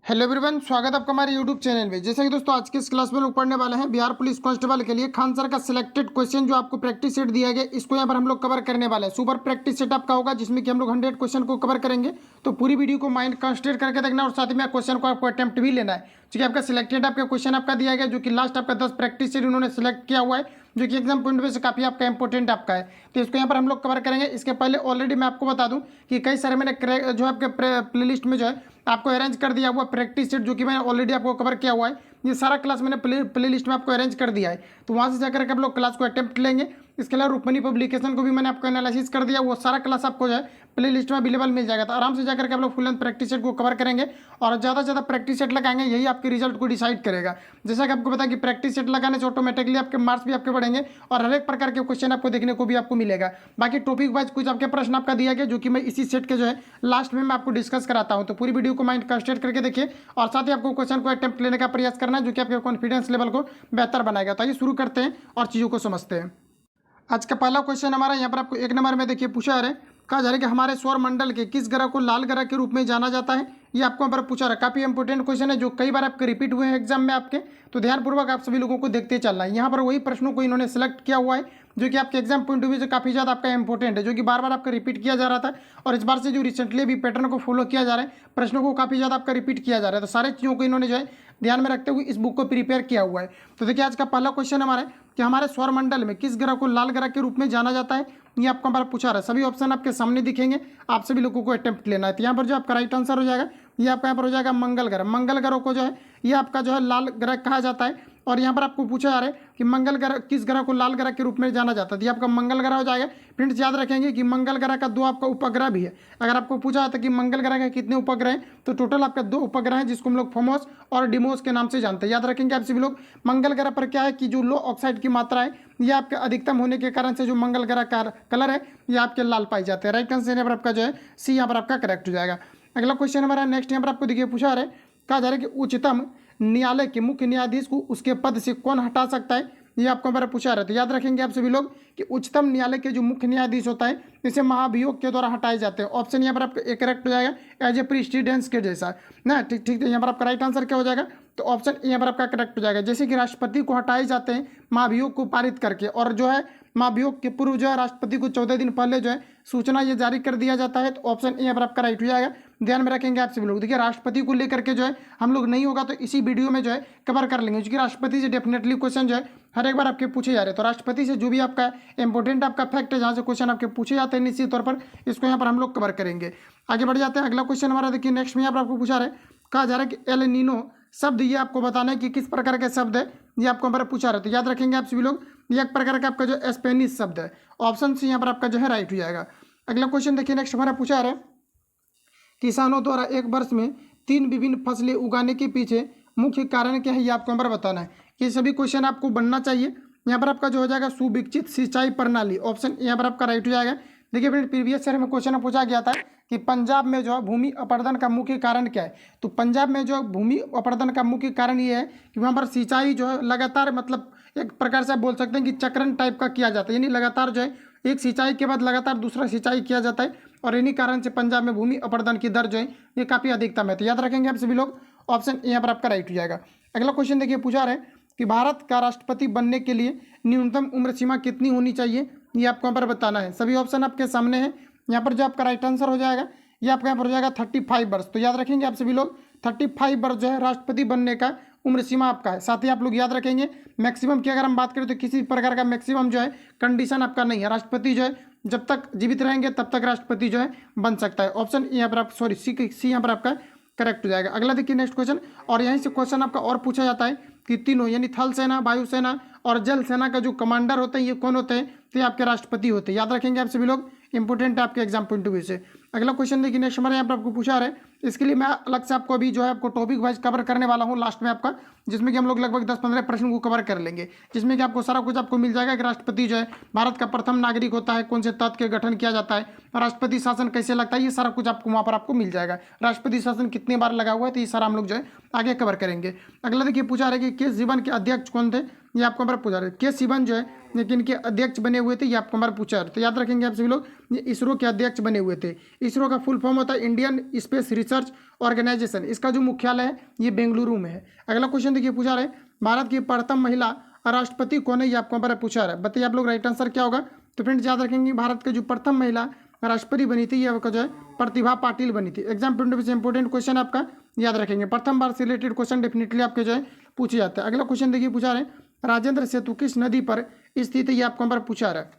Hello everyone, स्वागत है आपका हमारे यूट्यूब चैनल में। जैसे कि दोस्तों आज के इस क्लास में लोग पढ़ने वाले हैं बिहार पुलिस कांस्टेबल के लिए खान सर का सिलेक्टेड क्वेश्चन जो आपको प्रैक्टिस सेट दिया गया, इसको यहाँ पर हम लोग कवर करने वाले हैं। सुपर प्रैक्टिस सेट आपका होगा जिसमें कि हम लोग 100 क्वेश्चन को कवर करेंगे। तो पूरी वीडियो को माइंड कंसंट्रेट करके देखना और साथ में क्वेश्चन को आपको अटेम्प्ट भी लेना है, क्योंकि आपका सिलेक्टेड आपका क्वेश्चन आपका दिया गया जो कि लास्ट आपका 10 प्रैक्टिस सेट उन्होंने सेलेक्ट किया हुआ है, जो कि एग्जाम पॉइंट से काफी आपका इंपॉर्टेंट आपका है। तो इसको यहाँ पर हम लोग कवर करेंगे। इसके पहले ऑलरेडी मैं आपको बता दूं कि कई सारे मैंने जो आपके प्ले लिस्ट में जो है आपको अरेंज कर दिया हुआ प्रैक्टिस सेट, जो कि मैंने ऑलरेडी आपको कवर किया हुआ है। ये सारा क्लास मैंने प्ले लिस्ट में आपको अरेंज कर दिया है, तो वहाँ से जाकर के आप लोग क्लास को अटेम्प्ट लेंगे। इसके अलावा रुक्मणी पब्लिकेशन को भी मैंने आपको एनालिसिस कर दिया, वो सारा क्लास आपको जो है प्ले लिस्ट में अवेलेबल मिल जाएगा। तो आराम से जाकर के आप लोग फुल एंड प्रैक्टिस सेट को कवर करेंगे और ज़्यादा से ज़्यादा प्रैक्टिस सेट लगाएंगे, यही आपके रिजल्ट को डिसाइड करेगा। जैसा कि आपको पता है कि प्रैक्टिस सेट लगाने से ऑटोमेटिकली आपके मार्क्स भी आपके बढ़ेंगे और हर एक प्रकार के क्वेश्चन आपको देखने को भी आपको मिलेगा। बाकी टॉपिक वाइज कुछ आपके प्रश्न आपका दिया गया, जो कि मैं इसी सेट के जो है लास्ट में मैं आपको डिस्कस कराता हूँ। तो पूरी वीडियो को माइंड कंसंट्रेट करके देखिए और साथ ही आपको क्वेश्चन को अटेम्प्ट लेने का प्रयास करना है, जो कि आपके कॉन्फिडेंस लेवल को बेहतर बनाएगा। तो आइए शुरू करते हैं और चीज़ों को समझते हैं। आज का पहला क्वेश्चन हमारा यहाँ पर आपको 1 नंबर में देखिए पूछा है, कहा जा रहा है कि हमारे सौर मंडल के किस ग्रह को लाल ग्रह के रूप में जाना जाता है। ये आपको यहाँ पर पूछा रहा है, काफी इंपोर्टेंट क्वेश्चन है जो कई बार आपके रिपीट हुए हैं एग्जाम में आपके। तो ध्यानपूर्वक आप सभी लोगों को देखते चलना है। यहाँ पर वही प्रश्नों को इन्होंने सेलेक्ट किया हुआ है जो कि आपके एग्जाम पॉइंट ऑफ व्यू से काफी ज्यादा आपका इंपॉर्टेंट है, जो कि बार बार आपका रिपीट किया जा रहा था और इस बार से जो रिसेंटली भी पैटर्न को फॉलो किया जा रहा है, प्रश्नों को काफी ज्यादा आपका रिपीट किया जा रहा है। तो सारे चीजों को इन्होंने जो है ध्यान में रखते हुए इस बुक को प्रिपेयर किया हुआ है। तो देखिए आज का पहला क्वेश्चन हमारा कि हमारे सौर मंडल में किस ग्रह को लाल ग्रह के रूप में जाना जाता है, ये आपको हमारा पूछा रहा है। सभी ऑप्शन आपके सामने दिखेंगे, आप सभी लोगों को अटेम्प्ट लेना है। तो यहाँ पर जो आपका राइट आंसर हो जाएगा ये आपका यहाँ पर हो जाएगा मंगल ग्रह। मंगल ग्रह को जो है ये आपका जो है लाल ग्रह कहा जाता है। और यहाँ पर आपको पूछा जा रहा है कि मंगल ग्रह किस ग्रह को लाल ग्रह के रूप में जाना जाता है, तो ये आपका मंगल ग्रह हो जाएगा। फ्रेंड्स याद रखेंगे कि मंगल ग्रह का 2 आपका उपग्रह भी है। अगर आपको पूछा जाता है कि मंगल ग्रह के कितने उपग्रह हैं, तो टोटल आपका 2 उपग्रह हैं, जिसको हम लोग फोमोस और डिमोस के नाम से जानते हैं। याद रखेंगे आप सभी लोग। मंगल ग्रह पर क्या है कि जो लो ऑक्साइड की मात्रा है ये आपके अधिकतम होने के कारण से जो मंगल ग्रह का कलर है ये आपके लाल पाई जाते हैं। राइट आंसर यहाँ पर आपका जो है सी यहाँ पर आपका करेक्ट हो जाएगा। अगला क्वेश्चन हमारा नेक्स्ट यहाँ पर आपको देखिए पूछा है, कहा जा रहा है कि उच्चतम न्यायालय के मुख्य न्यायाधीश को उसके पद से कौन हटा सकता है, ये आपको हमारा पूछा रहा है। तो याद रखेंगे आप सभी लोग कि उच्चतम न्यायालय के जो मुख्य न्यायाधीश होता है इसे महाभियोग के द्वारा हटाए जाते हैं। ऑप्शन यहाँ पर आपका एक करेक्ट हो जाएगा, एज ए प्रेसिडेंस के जैसा ना। ठीक ठीक, यहाँ पर आपका राइट आंसर क्या हो जाएगा, तो ऑप्शन यहाँ पर आपका करेक्ट हो जाएगा। जैसे कि राष्ट्रपति को हटाए जाते हैं महाभियोग को पारित करके, और जो है महाभियोग के पूर्व जो है राष्ट्रपति को 14 दिन पहले जो है सूचना ये जारी कर दिया जाता है। तो ऑप्शन यहाँ पर आपका राइट हो जाएगा। ध्यान में रखेंगे आप सभी लोग। देखिए राष्ट्रपति को लेकर के जो है हम लोग नहीं होगा तो इसी वीडियो में जो है कवर कर लेंगे, क्योंकि राष्ट्रपति से डेफिनेटली क्वेश्चन जो है हर एक बार आपके पूछे जा रहे हैं। तो राष्ट्रपति से जो भी आपका इंपॉर्टेंट आपका फैक्ट है जहाँ से क्वेश्चन आपके पूछे जाते हैं निश्चित तौर पर इसको यहाँ पर हम लोग कवर करेंगे। आगे बढ़ जाते हैं। अगला क्वेश्चन हमारा देखिए नेक्स्ट में यहाँ पर आपको पूछा रहा है, कहा जा रहा है कि एल नीनो शब्द ये आपको बताना है कि किस प्रकार के शब्द है, ये आपको हमारा पूछा रहा है। तो याद रखेंगे आप सभी लोग ये एक प्रकार का आपका जो स्पेनिश शब्द है। ऑप्शन सी यहाँ पर आपका जो है राइट हो जाएगा। अगला क्वेश्चन देखिए नेक्स्ट हमारा पूछा रहा है, किसानों द्वारा एक वर्ष में 3 विभिन्न फसलें उगाने के पीछे मुख्य कारण क्या है, ये आपको हमारा बताना है। ये सभी क्वेश्चन आपको बनना चाहिए। यहाँ पर आपका जो हो जाएगा सुविकसित सिंचाई प्रणाली, ऑप्शन यहाँ पर आपका राइट हो जाएगा। देखिए फ्रेंड प्रीवियस ईयर में क्वेश्चन पूछा गया था कि पंजाब में जो है भूमि अपरदन का मुख्य कारण क्या है। तो पंजाब में जो भूमि अपरदन का मुख्य कारण ये है कि वहाँ पर सिंचाई जो है लगातार, मतलब एक प्रकार से आप बोल सकते हैं कि चक्रण टाइप का किया जाता है, यानी लगातार जो है एक सिंचाई के बाद लगातार दूसरा सिंचाई किया जाता है, और इन्हीं कारण से पंजाब में भूमि अपरदन की दर जो है ये काफ़ी अधिकतम है। तो याद रखेंगे आप सभी लोग, ऑप्शन यहाँ पर आपका राइट हो जाएगा। अगला क्वेश्चन देखिए पूछा रहे कि भारत का राष्ट्रपति बनने के लिए न्यूनतम उम्र सीमा कितनी होनी चाहिए, ये आपको यहाँ पर बताना है। सभी ऑप्शन आपके सामने हैं। यहाँ पर जो आपका राइट आंसर हो जाएगा ये आपका यहाँ पर हो जाएगा 35 वर्ष। तो याद रखेंगे आप सभी लोग 35 वर्ष जो है राष्ट्रपति बनने का उम्र सीमा आपका है। साथ ही आप लोग याद रखेंगे मैक्सिमम की अगर हम बात करें तो किसी प्रकार का मैक्सिमम जो है कंडीशन आपका नहीं है। राष्ट्रपति जो है जब तक जीवित रहेंगे तब तक राष्ट्रपति जो है बन सकता है। ऑप्शन यहाँ पर आप सी यहाँ पर आपका करेक्ट हो जाएगा। अगला देखिए नेक्स्ट क्वेश्चन, और यहीं से क्वेश्चन आपका और पूछा जाता है कि तीनों यानी थल सेना, वायुसेना और जल सेना का जो कमांडर होते हैं ये कौन होते हैं, तो ये आपके राष्ट्रपति होते हैं। याद रखेंगे आप सभी लोग, इंपॉर्टेंट है आपके एग्जाम पॉइंट ऑफ व्यू से। अगला क्वेश्चन देखिए नेक्स्ट हमारे यहाँ पर आपको पूछा रहा है, इसके लिए मैं अलग से आपको अभी जो है आपको टॉपिक वाइज कवर करने वाला हूँ लास्ट में आपका, जिसमें कि हम लोग लगभग 10-15 प्रश्न को कवर कर लेंगे, जिसमें कि आपको सारा कुछ आपको मिल जाएगा कि राष्ट्रपति जो है भारत का प्रथम नागरिक होता है, कौन से तत्व के गठन किया जाता है, राष्ट्रपति शासन कैसे लगता है, ये सारा कुछ आपको वहाँ पर आपको मिल जाएगा। राष्ट्रपति शासन कितनी बार लगा हुआ है, तो ये सारा हम लोग जो है आगे कवर करेंगे। अगला देखिए पूछा रहा है कि किस जीवन के अध्यक्ष कौन थे, ये आपको हमारा पूछा रहे। के सिवन जो है लेकिन के अध्यक्ष बने हुए थे, ये आपको हमारा पूछा रहे। तो याद रखेंगे आप सभी लोग, ये इसरो के अध्यक्ष बने हुए थे। इसरो का फुल फॉर्म होता है इंडियन स्पेस रिसर्च ऑर्गेनाइजेशन। इसका जो मुख्यालय है ये बेंगलुरु में है। अगला क्वेश्चन देखिए पूछा रहे, भारत की प्रथम महिला राष्ट्रपति कौन है, ये आपको हमारा पूछा रहा है। बताइए आप लोग राइट आंसर क्या होगा। तो फ्रेंड्स याद रखेंगे, भारत के जो प्रथम महिला राष्ट्रपति बनी थी ये आपका जो है प्रतिभा पाटिल बनी थी। एग्जाम पॉइंट ऑफ व्यू से इंपॉर्टेंट क्वेश्चन आपका याद रखेंगे, प्रथम बार से रिलेटेड क्वेश्चन डेफिनेटली आपके जो है पूछे जाते हैं। अगला क्वेश्चन देखिए पूछा रहे, राजेंद्र सेतु किस नदी पर स्थित है, ये आपको हमारा पूछा रहा है।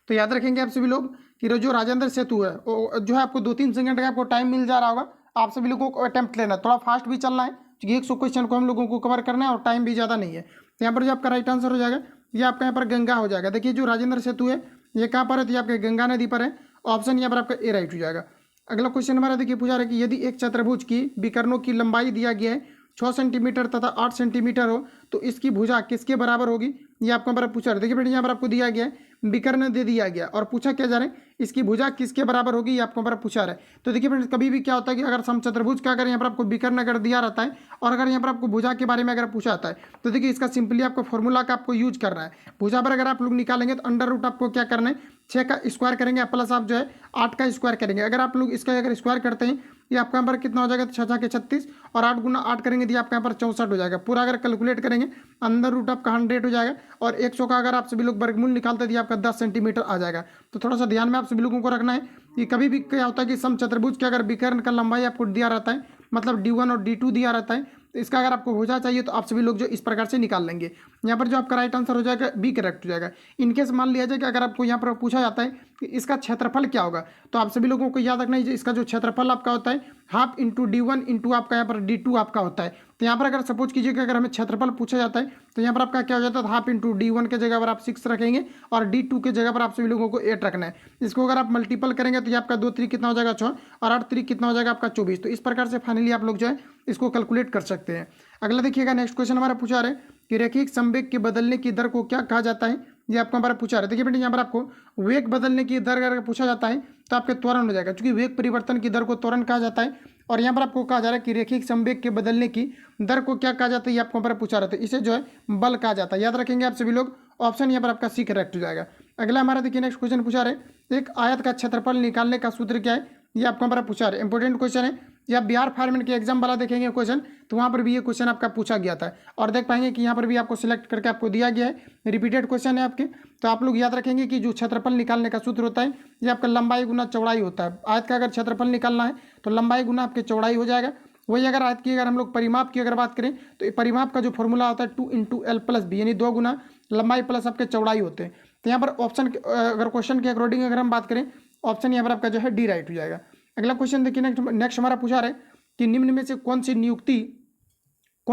तो याद रखेंगे आप सभी लोग कि जो राजेंद्र सेतु है जो है आपको 2-3 सेकंड का आपको टाइम मिल जा रहा होगा। आप सभी लोगों को अटेम्प्ट लेना है, थोड़ा फास्ट भी चलना है क्योंकि 100 क्वेश्चन को हम लोगों को कवर करना है और टाइम भी ज़्यादा नहीं है। तो यहाँ पर जो आपका राइट आंसर हो जाएगा ये आपका यहाँ पर गंगा हो जाएगा। देखिए जो राजेंद्र सेतु है ये कहाँ पर है, तो ये आपके गंगा नदी पर है। ऑप्शन यहाँ पर आपका ए राइट हो जाएगा। अगला क्वेश्चन हमारा देखिए पूछा रहा है कि यदि एक चतुर्भुज की विकर्णों की लंबाई दिया गया है 6 सेंटीमीटर तथा 8 सेंटीमीटर हो तो इसकी भुजा किसके बराबर होगी, ये आपको हमारा पूछा रहा है। देखिए बेटा यहाँ पर आपको दिया गया है विकर्ण दे दिया गया और पूछा क्या जा रहा है इसकी भुजा किसके बराबर होगी, ये आपको हमारा पूछा रहा है। तो देखिए फ्रेंड्स कभी भी क्या होता है कि अगर समचतुर्भुज का अगर यहाँ पर आपको विकर्ण अगर दिया रहता है और अगर यहाँ पर आपको भुजा के बारे में अगर पूछा जाता है तो देखिए इसका सिंपली आपको फॉर्मूला का आपको यूज करना है। भुजा पर अगर आप लोग निकालेंगे तो अंडर रूट आपको क्या करना है 6 का स्क्वायर करेंगे प्लस आप जो है 8 का स्क्वायर करेंगे। अगर आप लोग इसका अगर स्क्वायर करते हैं ये आपका यहाँ पर कितना हो जाएगा, 6 के 36 और 8 गुना 8 करेंगे तो आपका यहाँ पर 64 हो जाएगा। पूरा अगर कैलकुलेट करेंगे अंदर रूट आपका 100 हो जाएगा और 100 का अगर आप सभी लोग वर्गमूल निकालते दिए आपका 10 सेंटीमीटर आ जाएगा। तो थोड़ा सा ध्यान में आप सभी लोगों को रखना है कि कभी भी क्या होता है कि समचतुर्भुज के अगर विकर्ण का लंबाई आपको दिया रहता है मतलब D1 और D2 दिया रहता है तो इसका अगर आपको भुजा चाहिए तो आप सभी लोग जो इस प्रकार से निकाल लेंगे। यहाँ पर जो आपका राइट आंसर हो जाएगा बी करेक्ट हो जाएगा। इनकेस मान लिया जाए कि अगर आपको यहाँ पर पूछा जाता है कि इसका क्षेत्रफल क्या होगा तो आप सभी लोगों को याद रखना है इसका जो क्षेत्रफल आपका होता है हाफ इंटू D1 इंटू आपका यहाँ पर D2 आपका होता है। तो यहाँ पर अगर सपोज कीजिए कि अगर हमें क्षेत्रफल पूछा जाता है तो यहाँ पर आपका क्या हो जाता है हाफ इंटू D1 के जगह पर आप 6 रखेंगे और D2 के जगह पर आप सभी लोगों को 8 रखना है। इसको अगर आप मल्टीपल करेंगे तो ये आपका 2 3 कितना हो जाएगा 6 और 8 3 कितना हो जाएगा आपका 24। तो इस प्रकार से फाइनली आप लोग जो है इसको कैलकुलेट कर सकते हैं। अगला देखिएगा नेक्स्ट क्वेश्चन हमारा पूछा रहे कि रैखिक संवेग के बदलने की दर को क्या कहा जाता है, ये आपको हमारा पूछा रहा है। देखिए बेटे यहाँ पर आपको वेग बदलने की दर अगर पूछा जाता है तो आपके त्वरण हो जाएगा क्योंकि वेग परिवर्तन की दर को त्वरण कहा जाता है। और यहाँ पर आपको कहा जा रहा है कि रैखिक संवेग के बदलने की दर को क्या कहा जाता है, ये आपको हमारा पूछा रहा था। इसे जो है बल कहा जाता है। याद रखेंगे आप सभी लोग, ऑप्शन यहाँ पर आपका सी करेक्ट हो जाएगा। अगला हमारा देखिए नेक्स्ट क्वेश्चन पूछा रहे एक आयत का क्षेत्रफल निकालने का सूत्र क्या है, ये आपको हमारा पूछा रहा है। इंपॉर्टेंट क्वेश्चन है, या बिहार फार्मन के एग्जाम वाला देखेंगे क्वेश्चन तो वहाँ पर भी ये क्वेश्चन आपका पूछा गया था और देख पाएंगे कि यहाँ पर भी आपको सिलेक्ट करके आपको दिया गया है, रिपीटेड क्वेश्चन है आपके। तो आप लोग याद रखेंगे कि जो क्षेत्रफल निकालने का सूत्र होता है ये आपका लंबाई गुना चौड़ाई होता है। आयत का अगर क्षेत्रफल निकालना है तो लंबाई गुना आपके चौड़ाई हो जाएगा। वही अगर आयत की अगर हम लोग परिमाप की अगर बात करें तो परिमाप का जो फॉर्मूला होता है 2 × L + B यानी 2 गुना लंबाई प्लस आपके चौड़ाई होते हैं। तो यहाँ पर ऑप्शन अगर क्वेश्चन के अकॉर्डिंग अगर हम बात करें ऑप्शन यहाँ पर आपका जो है डी राइट हो जाएगा। अगला क्वेश्चन देखिए नेक्स्ट हमारा पूछा रहा है कि निम्न में से कौन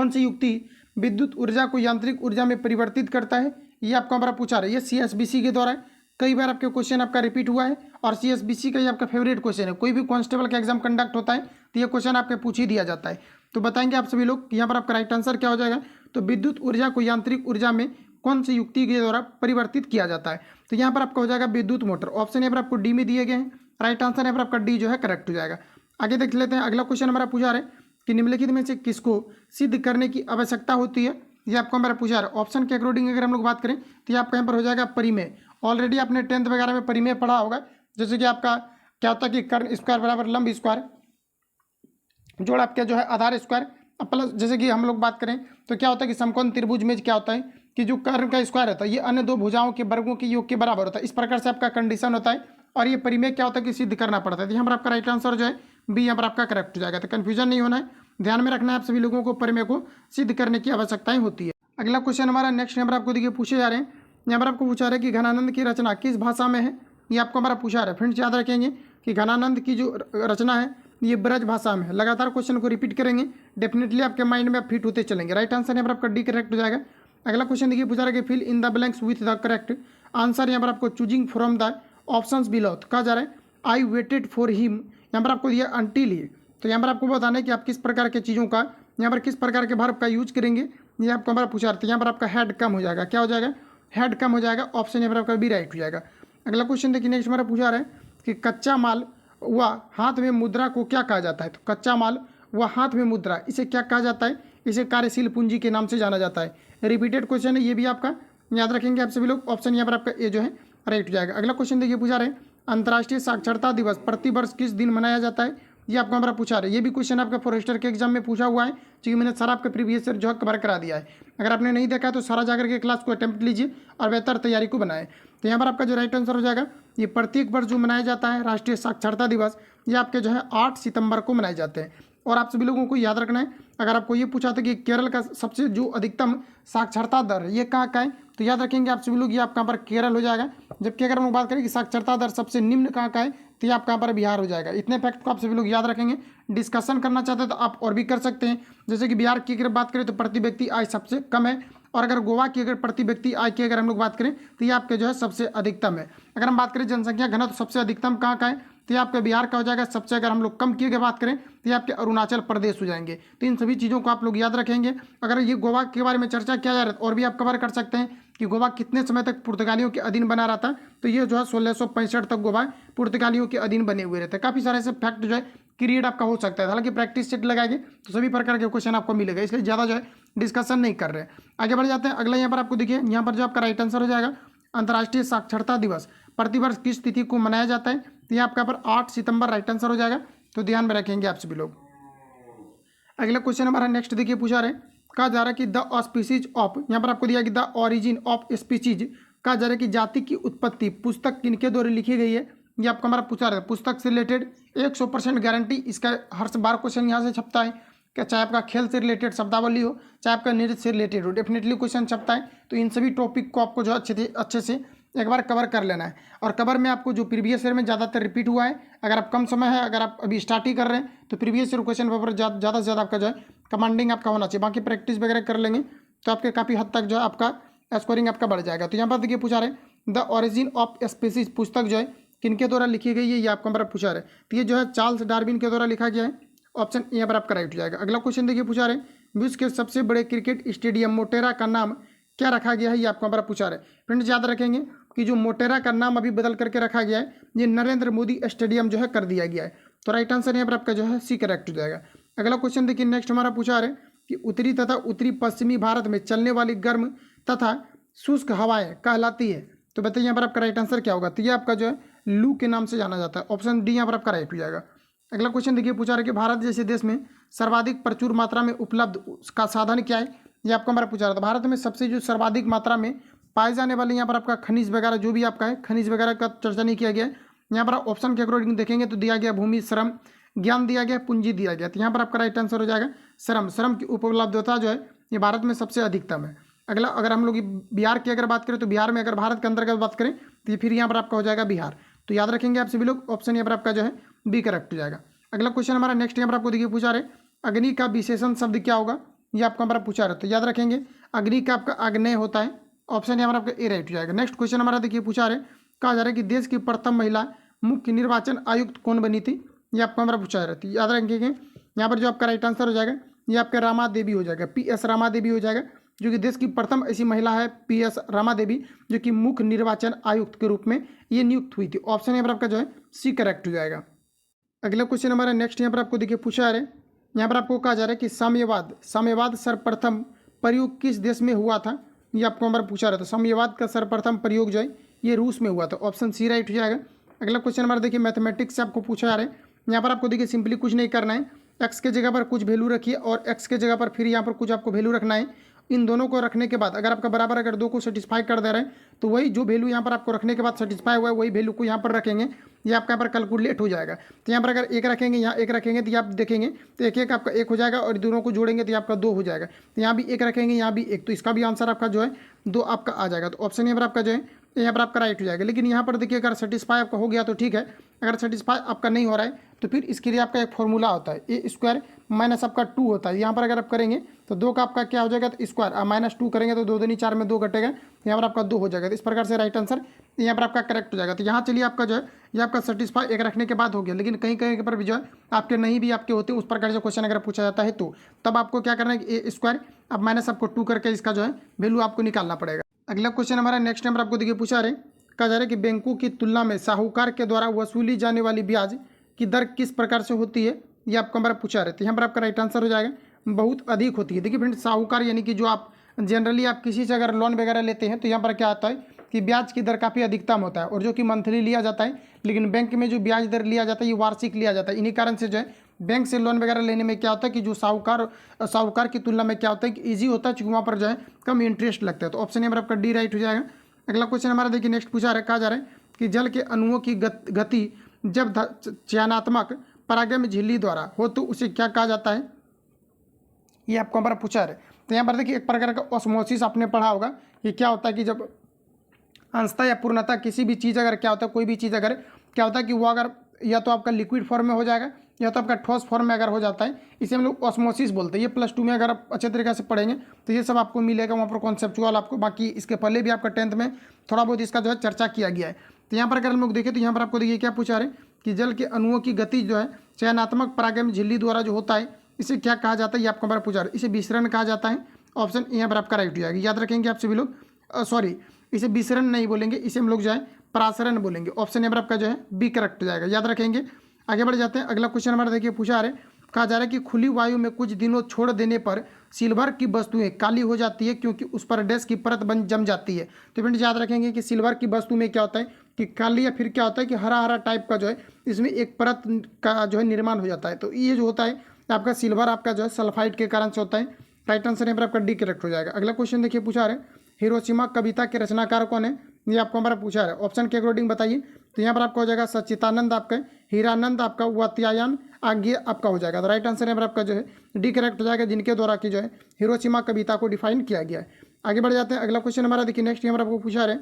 सी युक्ति विद्युत ऊर्जा को यांत्रिक ऊर्जा में परिवर्तित करता है, ये आपको हमारा पूछा रहा है। ये CSBC के द्वारा कई बार आपके क्वेश्चन आपका रिपीट हुआ है और CSBC का ये आपका फेवरेट क्वेश्चन है। कोई भी कांस्टेबल का एग्जाम कंडक्ट होता है तो ये क्वेश्चन आपके पूछ ही दिया जाता है। तो बताएंगे आप सभी लोग यहाँ पर आपका राइट आंसर क्या हो जाएगा। तो विद्युत ऊर्जा को यांत्रिक ऊर्जा में कौन सी युक्ति के द्वारा परिवर्तित किया जाता है, तो यहाँ पर आपका हो जाएगा विद्युत मोटर। ऑप्शन यहाँ पर आपको डी में दिए गए हैं, राइट आंसर यहाँ पर आपका डी जो है करेक्ट हो जाएगा। आगे देख लेते हैं अगला क्वेश्चन हमारा पूछा रहा है कि निम्नलिखित में से किसको सिद्ध करने की आवश्यकता होती है, ये आपको हमारा पूछा रहा है। ऑप्शन के अकॉर्डिंग अगर हम लोग बात करें तो ये आपका यहाँ पर हो जाएगा परिमेय। ऑलरेडी आपने 10th वगैरह में परिमेय पढ़ा होगा, जैसे कि आपका क्या होता है कि कर्ण स्क्वायर बराबर लंब स्क्वायर जोड़ आपका जो है आधार स्क्वायर प्लस, जैसे कि हम लोग बात करें तो क्या होता है कि समकोण त्रिभुज में क्या होता है कि जो कर्ण का स्क्वायर होता है ये अन्य 2 भुजाओं के वर्गों के योग के बराबर होता है। इस प्रकार से आपका कंडीशन होता है और ये परिमेय क्या होता है कि सिद्ध करना पड़ता है। तो यहाँ पर आपका राइट आंसर जो है बी यहाँ पर आपका करेक्ट हो जाएगा। तो कन्फ्यूजन नहीं होना है, ध्यान में रखना है आप सभी लोगों को परिमेय को सिद्ध करने की आवश्यकताएं होती है। अगला क्वेश्चन हमारा नेक्स्ट यहाँ पर आपको देखिए पूछे जा रहे हैं। यहाँ पर आपको पूछा रहा है कि घनानंद की रचना किस भाषा में है, ये आपको हमारा पूछा रहा है। फ्रेंड्स याद रखेंगे कि घनानंद की जो रचना है ये ब्रज भाषा में है। लगातार क्वेश्चन को रिपीट करेंगे, डेफिनेटली आपके माइंड में आप फिट होते चलेंगे। राइट आंसर यहाँ पर आपका डी करेक्ट हो जाएगा। अगला क्वेश्चन देखिए पूछा रहा है कि fill in the blanks with the correct answer. यहाँ पर आपको choosing from the options below कहा जा रहा है आई वेटेड फॉर हिम, यहाँ पर आपको दिया अंटिल ही। तो यहाँ पर आपको बताना है कि आप किस प्रकार के चीज़ों का यहाँ पर किस प्रकार के वर्ब का यूज करेंगे, ये आपको हमारा पूछा रहा था। यहाँ पर आपका हेड कम हो जाएगा, क्या हो जाएगा हेड कम हो जाएगा। ऑप्शन यहाँ पर आपका बी राइट हो जाएगा। अगला क्वेश्चन देखिए नेक्स्ट हमारा पूछा रहा है कि कच्चा माल व हाथ में मुद्रा को क्या कहा जाता है। तो कच्चा माल व हाथ में मुद्रा इसे क्या कहा जाता है, इसे कार्यशील पूंजी के नाम से जाना जाता है। रिपीटेड क्वेश्चन है, ये भी आपका याद रखेंगे आप सभी लोग। ऑप्शन यहाँ पर आपका ए जो है राइट हो जाएगा। अगला क्वेश्चन देखिए पूछा रहे अंतर्राष्ट्रीय साक्षरता दिवस प्रतिवर्ष किस दिन मनाया जाता है, ये आपको हमारा पूछा रहे। ये भी क्वेश्चन आपका फॉरेस्टर के एग्जाम में पूछा हुआ है, क्योंकि मैंने सारा आपका प्रीवियस ईयर जो है कवर करा दिया है। अगर आपने नहीं देखा तो सारा जाकर के क्लास को अटेम्प्ट लीजिए और बेहतर तैयारी को बनाए। तो यहाँ पर आपका जो राइट आंसर हो जाएगा, ये प्रत्येक वर्ष जो मनाया जाता है राष्ट्रीय साक्षरता दिवस, ये आपके जो है 8 सितंबर को मनाए जाते हैं। और आप सभी लोगों को याद रखना है, अगर आपको ये पूछा था कि केरल का सबसे जो अधिकतम साक्षरता दर है ये कहाँ का है, तो याद रखेंगे आप सभी लोग, ये आपका पर केरल हो जाएगा। जबकि अगर हम लोग बात करें कि साक्षरता दर सबसे निम्न कहाँ का है, तो ये आपका यहाँ पर बिहार हो जाएगा। इतने फैक्ट को आप सभी लोग याद रखेंगे। डिस्कशन करना चाहते हैं तो आप और भी कर सकते हैं। जैसे कि बिहार की अगर बात करें तो प्रति व्यक्ति आय सबसे कम है, और अगर गोवा की अगर प्रति व्यक्ति आय की अगर हम लोग बात करें तो ये आपके जो है सबसे अधिकतम है। अगर हम बात करें जनसंख्या घनत्व सबसे अधिकतम कहाँ का है, तो ये आपका बिहार का हो जाएगा। सबसे अगर हम लोग कम की अगर बात करें तो ये आपके अरुणाचल प्रदेश हो जाएंगे। तो इन सभी चीज़ों को आप लोग याद रखेंगे। अगर ये गोवा के बारे में चर्चा किया जा रहा है और भी आप कवर कर सकते हैं कि गोवा कितने समय तक पुर्तगालियों के अधीन बना रहा था, तो ये जो है 1665 तक गोवा पुर्तगालियों के अधीन बने हुए रहते हैं। काफ़ी सारे ऐसे फैक्ट जो है क्रिएट आपका हो सकता है। हालांकि प्रैक्टिस सेट लगाएंगे तो सभी प्रकार के क्वेश्चन आपको मिलेगा, इसलिए ज़्यादा जो है डिस्कशन नहीं कर रहे हैं। आगे बढ़ जाते हैं। अगला यहाँ पर आपको देखिए, यहाँ पर जो आपका राइट आंसर हो जाएगा अंतर्राष्ट्रीय साक्षरता दिवस प्रतिवर्ष किस तिथि को मनाया जाता है, तो ये आपका पर 8 सितंबर राइट आंसर हो जाएगा। तो ध्यान में रखेंगे आप सभी लोग। अगला क्वेश्चन हमारा नेक्स्ट देखिए पूछा रहे, कहा जा रहा है कि द स्पीसीज ऑफ, यहाँ पर आपको दिया कि द ओरिजिन ऑफ स्पीसीज, कहा जा रहा है कि जाति की उत्पत्ति पुस्तक किनके द्वारा लिखी गई है, ये आपको हमारा पूछा रहा है। पुस्तक से रिलेटेड 100% गारंटी, इसका हर बार क्वेश्चन यहाँ से छपता है। क्या चाहे आपका खेल से रिलेटेड शब्दावली हो, चाहे आपका नृत्य से रिलेटेड हो, डेफिनेटली क्वेश्चन छपता है। तो इन सभी टॉपिक को आपको जो अच्छे से एक बार कवर कर लेना है। और कवर में आपको जो प्रीवियस ईयर में ज़्यादातर रिपीट हुआ है, अगर आप कम समय है, अगर आप अभी स्टार्ट ही कर रहे हैं तो प्रीवियस ईयर क्वेश्चन पेपर ज़्यादा से ज़्यादा आपका जो है कमांडिंग आपका होना चाहिए। बाकी प्रैक्टिस वगैरह कर लेंगे तो आपके काफ़ी हद तक जो है आपका स्कोरिंग आपका बढ़ जाएगा। तो यहाँ पर देखिए पूछा रहे द ओरिजिन ऑफ स्पीसीज पुस्तक जो है किनके द्वारा लिखी गई है, ये आपको हमारा पूछा रहे। तो ये जो है चार्ल्स डार्विन के द्वारा लिखा गया है। ऑप्शन यहाँ पर आपका राइट हो जाएगा। अगला क्वेश्चन देखिए पूछा रहे विश्व के सबसे बड़े क्रिकेट स्टेडियम मोटेरा का नाम क्या रखा गया है, ये आपको हमारा पूछा रहे। फ्रेंड्स याद रखेंगे कि जो मोटेरा का नाम अभी बदल करके रखा गया है, ये नरेंद्र मोदी स्टेडियम जो है कर दिया गया है। तो राइट आंसर यहाँ पर आपका जो है सी करेक्ट हो जाएगा। अगला क्वेश्चन देखिए नेक्स्ट हमारा पूछा रहे कि उत्तरी तथा उत्तरी पश्चिमी भारत में चलने वाली गर्म तथा शुष्क हवाएं कहलाती है, तो बताइए यहाँ पर आपका राइट आंसर क्या होगा। तो ये आपका जो है लू के नाम से जाना जाता है। ऑप्शन डी यहाँ पर आपका राइट हो जाएगा। अगला क्वेश्चन देखिए पूछा रहा है कि भारत जैसे देश में सर्वाधिक प्रचुर मात्रा में उपलब्ध का साधन क्या है, ये आपको हमारा पूछा रहा था। भारत में सबसे जो सर्वाधिक मात्रा में पाए जाने वाले यहाँ पर आपका खनिज वगैरह जो भी आपका है, खनिज वगैरह का चर्चा नहीं किया गया है। यहाँ पर ऑप्शन के अकॉर्डिंग देखेंगे तो दिया गया भूमि, श्रम, ज्ञान दिया गया, पूंजी दिया गया। तो यहाँ पर आपका राइट आंसर हो जाएगा श्रम। श्रम की उपलब्धता जो है ये भारत में सबसे अधिकतम है। अगला अगर हम लोग बिहार की अगर बात करें तो बिहार में अगर भारत के अंतर्गत बात करें तो ये फिर यहाँ पर आपका हो जाएगा बिहार। तो याद रखेंगे आप सभी लोग, ऑप्शन यहाँ पर आपका जो है बी करेक्ट हो जाएगा। अगला क्वेश्चन हमारा नेक्स्ट यहाँ पर आपको देखिए पूछा रहे अग्नि का विशेषण शब्द क्या होगा, ये आपको हमारा पूछा रहे। तो याद रखेंगे अग्नि का आपका आग्नेय होता है। ऑप्शन यहाँ पर आपका ए राइट हो जाएगा। नेक्स्ट क्वेश्चन हमारा देखिए पूछा रहे, कहा जा रहा है कि देश की प्रथम महिला मुख्य निर्वाचन आयुक्त कौन बनी थी, ये आपको हमारा पूछा रहा है। याद रखेंगे यहाँ पर जो आपका राइट आंसर हो जाएगा ये आपका रामा देवी हो जाएगा, PS रामा देवी हो जाएगा, जो कि देश की प्रथम ऐसी महिला है PS रामा देवी जो कि मुख्य निर्वाचन आयुक्त के रूप में ये नियुक्त हुई थी। ऑप्शन यहाँ पर आपका जो है सी करेक्ट हो जाएगा। अगला क्वेश्चन हमारा नेक्स्ट यहाँ पर आपको देखिए पूछा है, यहाँ पर आपको कहा जा रहा है कि साम्यवाद सर्वप्रथम प्रयोग किस देश में हुआ था, ये आपको हमारा पूछा रहा था। साम्यवाद का सर्वप्रथम प्रयोग जो है ये रूस में हुआ था। ऑप्शन सी राइट हो जाएगा। अगला क्वेश्चन हमारा देखिए मैथमेटिक्स से आपको पूछा जा रहा है। यहाँ पर आपको देखिए सिंपली कुछ नहीं करना है, एक्स के जगह पर कुछ वैल्यू रखिए और एक्स के जगह पर फिर यहाँ पर कुछ आपको वैल्यू रखना है। इन दोनों को रखने के बाद अगर आपका बराबर अगर दो को सेटिस्फाई कर दे रहे हैं तो वही जो वैल्यू यहाँ पर आपको रखने के बाद सेटिस्फाई हुआ है वही वैल्यू को यहाँ पर रखेंगे, ये आपका यहाँ पर कैलकुलेट हो जाएगा। तो यहाँ पर अगर एक रखेंगे यहाँ एक रखेंगे तो आप देखेंगे तो एक एक आपका एक हो जाएगा और दोनों को जोड़ेंगे तो आपका दो हो जाएगा। तो यहाँ भी एक रखेंगे यहाँ भी एक, तो इसका भी आंसर आपका जो है दो आपका आ जाएगा। तो ऑप्शन यहाँ पर आपका जो है यहाँ पर आपका राइट हो जाएगा। लेकिन यहाँ पर देखिए अगर सेटिस्फाई आपका हो गया तो ठीक है, अगर सेटिस्फाई आपका नहीं हो रहा है तो फिर इसके लिए आपका एक फॉर्मूला होता है A² माइनस आपका 2 होता है। यहाँ पर अगर आप करेंगे तो 2 का आपका क्या हो जाएगा तो स्क्वायर, -2 करेंगे तो 2 दूनी 4 में 2 घटेगा, यहाँ पर आपका 2 हो जाएगा। तो इस प्रकार से राइट आंसर यहाँ पर आपका करेक्ट हो जाएगा। तो यहाँ चलिए आपका जो है ये आपका सेटिस्फाई एक रखने के बाद हो गया, लेकिन कहीं कहीं पर भी जो है आपके नहीं भी आपके होते उस प्रकार से क्वेश्चन अगर पूछा जाता है तो तब आपको क्या करना है कि A² अब माइनस आपको 2 करके इसका जो है वैल्यू आपको निकालना पड़ेगा। अगला क्वेश्चन हमारा नेक्स्ट नंबर आपको देखिए पूछा रहे, कहा जा रहा है कि बैंकों की तुलना में साहूकार के द्वारा वसूली जाने वाली ब्याज की दर किस प्रकार से होती है, ये आपको हमारा पूछा रहे। तो यहाँ पर आपका राइट आंसर हो जाएगा बहुत अधिक होती है। देखिए फ्रेंड, साहूकार यानी कि जो आप जनरली आप किसी से अगर लोन वगैरह लेते हैं तो यहाँ पर क्या आता है कि ब्याज की दर काफ़ी अधिकतम होता है, और जो कि मंथली लिया जाता है, लेकिन बैंक में जो ब्याज दर लिया जाता है ये वार्षिक लिया जाता है। इन्हीं कारण से जो है बैंक से लोन वगैरह लेने में क्या होता है कि जो साहूकार की तुलना में क्या होता है कि ईजी होता है, क्योंकि वहाँ पर जो है कम इंटरेस्ट लगता है। तो ऑप्शन नंबर आपका डी राइट हो जाएगा। अगला क्वेश्चन हमारा देखिए नेक्स्ट पूछा रहा है, कहा जा रहा है कि जल के अणुओं की गति जब चयनात्मक परागम झिल्ली द्वारा हो तो उसे क्या कहा जाता है, ये आपको हमारा पूछा है। तो यहाँ पर देखिए एक प्रकार का ऑस्मोसिस आपने पढ़ा होगा कि क्या होता है कि जब अंशतः या पूर्णतः किसी भी चीज़ अगर क्या होता है, कोई भी चीज़ अगर क्या होता है कि वो अगर या तो आपका लिक्विड फॉर्म में हो जाएगा या तो आपका ठोस फॉर्म में अगर हो जाता है, इसे हम लोग ऑस्मोसिस बोलते हैं। ये +2 में अगर आप अच्छे तरीके से पढ़ेंगे तो ये सब आपको मिलेगा वहाँ पर कॉन्सेप्चुअल आपको। बाकी इसके पहले भी आपका 10th में थोड़ा बहुत इसका जो है चर्चा किया गया है। तो यहाँ पर अगर हम लोग देखें तो यहाँ पर आपको देखिए क्या पूछा रहे कि जल के अणुओं की गति जो है चयनात्मक परागम झिल्ली द्वारा जो होता है इसे क्या कहा जाता है, ये आपको हमारा पूछा रहे। इसे विसरण कहा जाता है। ऑप्शन यहाँ पर आपका राइट हो जाएगा। याद रखेंगे आप सभी लोग, सॉरी इसे विसरण नहीं बोलेंगे, इसे हम लोग जो है प्रासरण बोलेंगे। ऑप्शन नंबर आपका जो है बी करेक्ट हो जाएगा, याद रखेंगे। आगे बढ़ जाते हैं। अगला क्वेश्चन हमारा देखिए पूछा रहे, कहा जा रहा है कि खुली वायु में कुछ दिनों छोड़ देने पर सिल्वर की वस्तुएं काली हो जाती है क्योंकि उस पर डैश की परत बन जम जाती है। तो फ्रेंड्स याद रखेंगे कि सिल्वर की वस्तु में क्या होता है कि काली या फिर क्या होता है कि हरा हरा टाइप का जो है इसमें एक परत का जो है निर्माण हो जाता है। तो ये जो होता है आपका सिल्वर आपका जो है सल्फाइड के कारण से होता है। राइट आंसर यहाँ पर आपका डी करेक्ट हो जाएगा। अगला क्वेश्चन देखिए पूछा रहे, हिरोशिमा कविता के रचनाकार कौन है, ये आपको हमारा पूछा है। ऑप्शन के अकॉर्डिंग बताइए। तो यहाँ पर आपका हो जाएगा सच्चिदानंद आपका, हीरानंद आपका, वात्स्यायन आज्ञे आपका हो जाएगा। तो राइट आंसर यहाँ पर आपका जो है डी करेक्ट हो जाएगा, जिनके द्वारा की जो है हिरोशिमा कविता को डिफाइन किया गया है। आगे बढ़ जाते हैं। अगला क्वेश्चन हमारा देखिए नेक्स्ट यहाँ पर आपको पूछा रहे,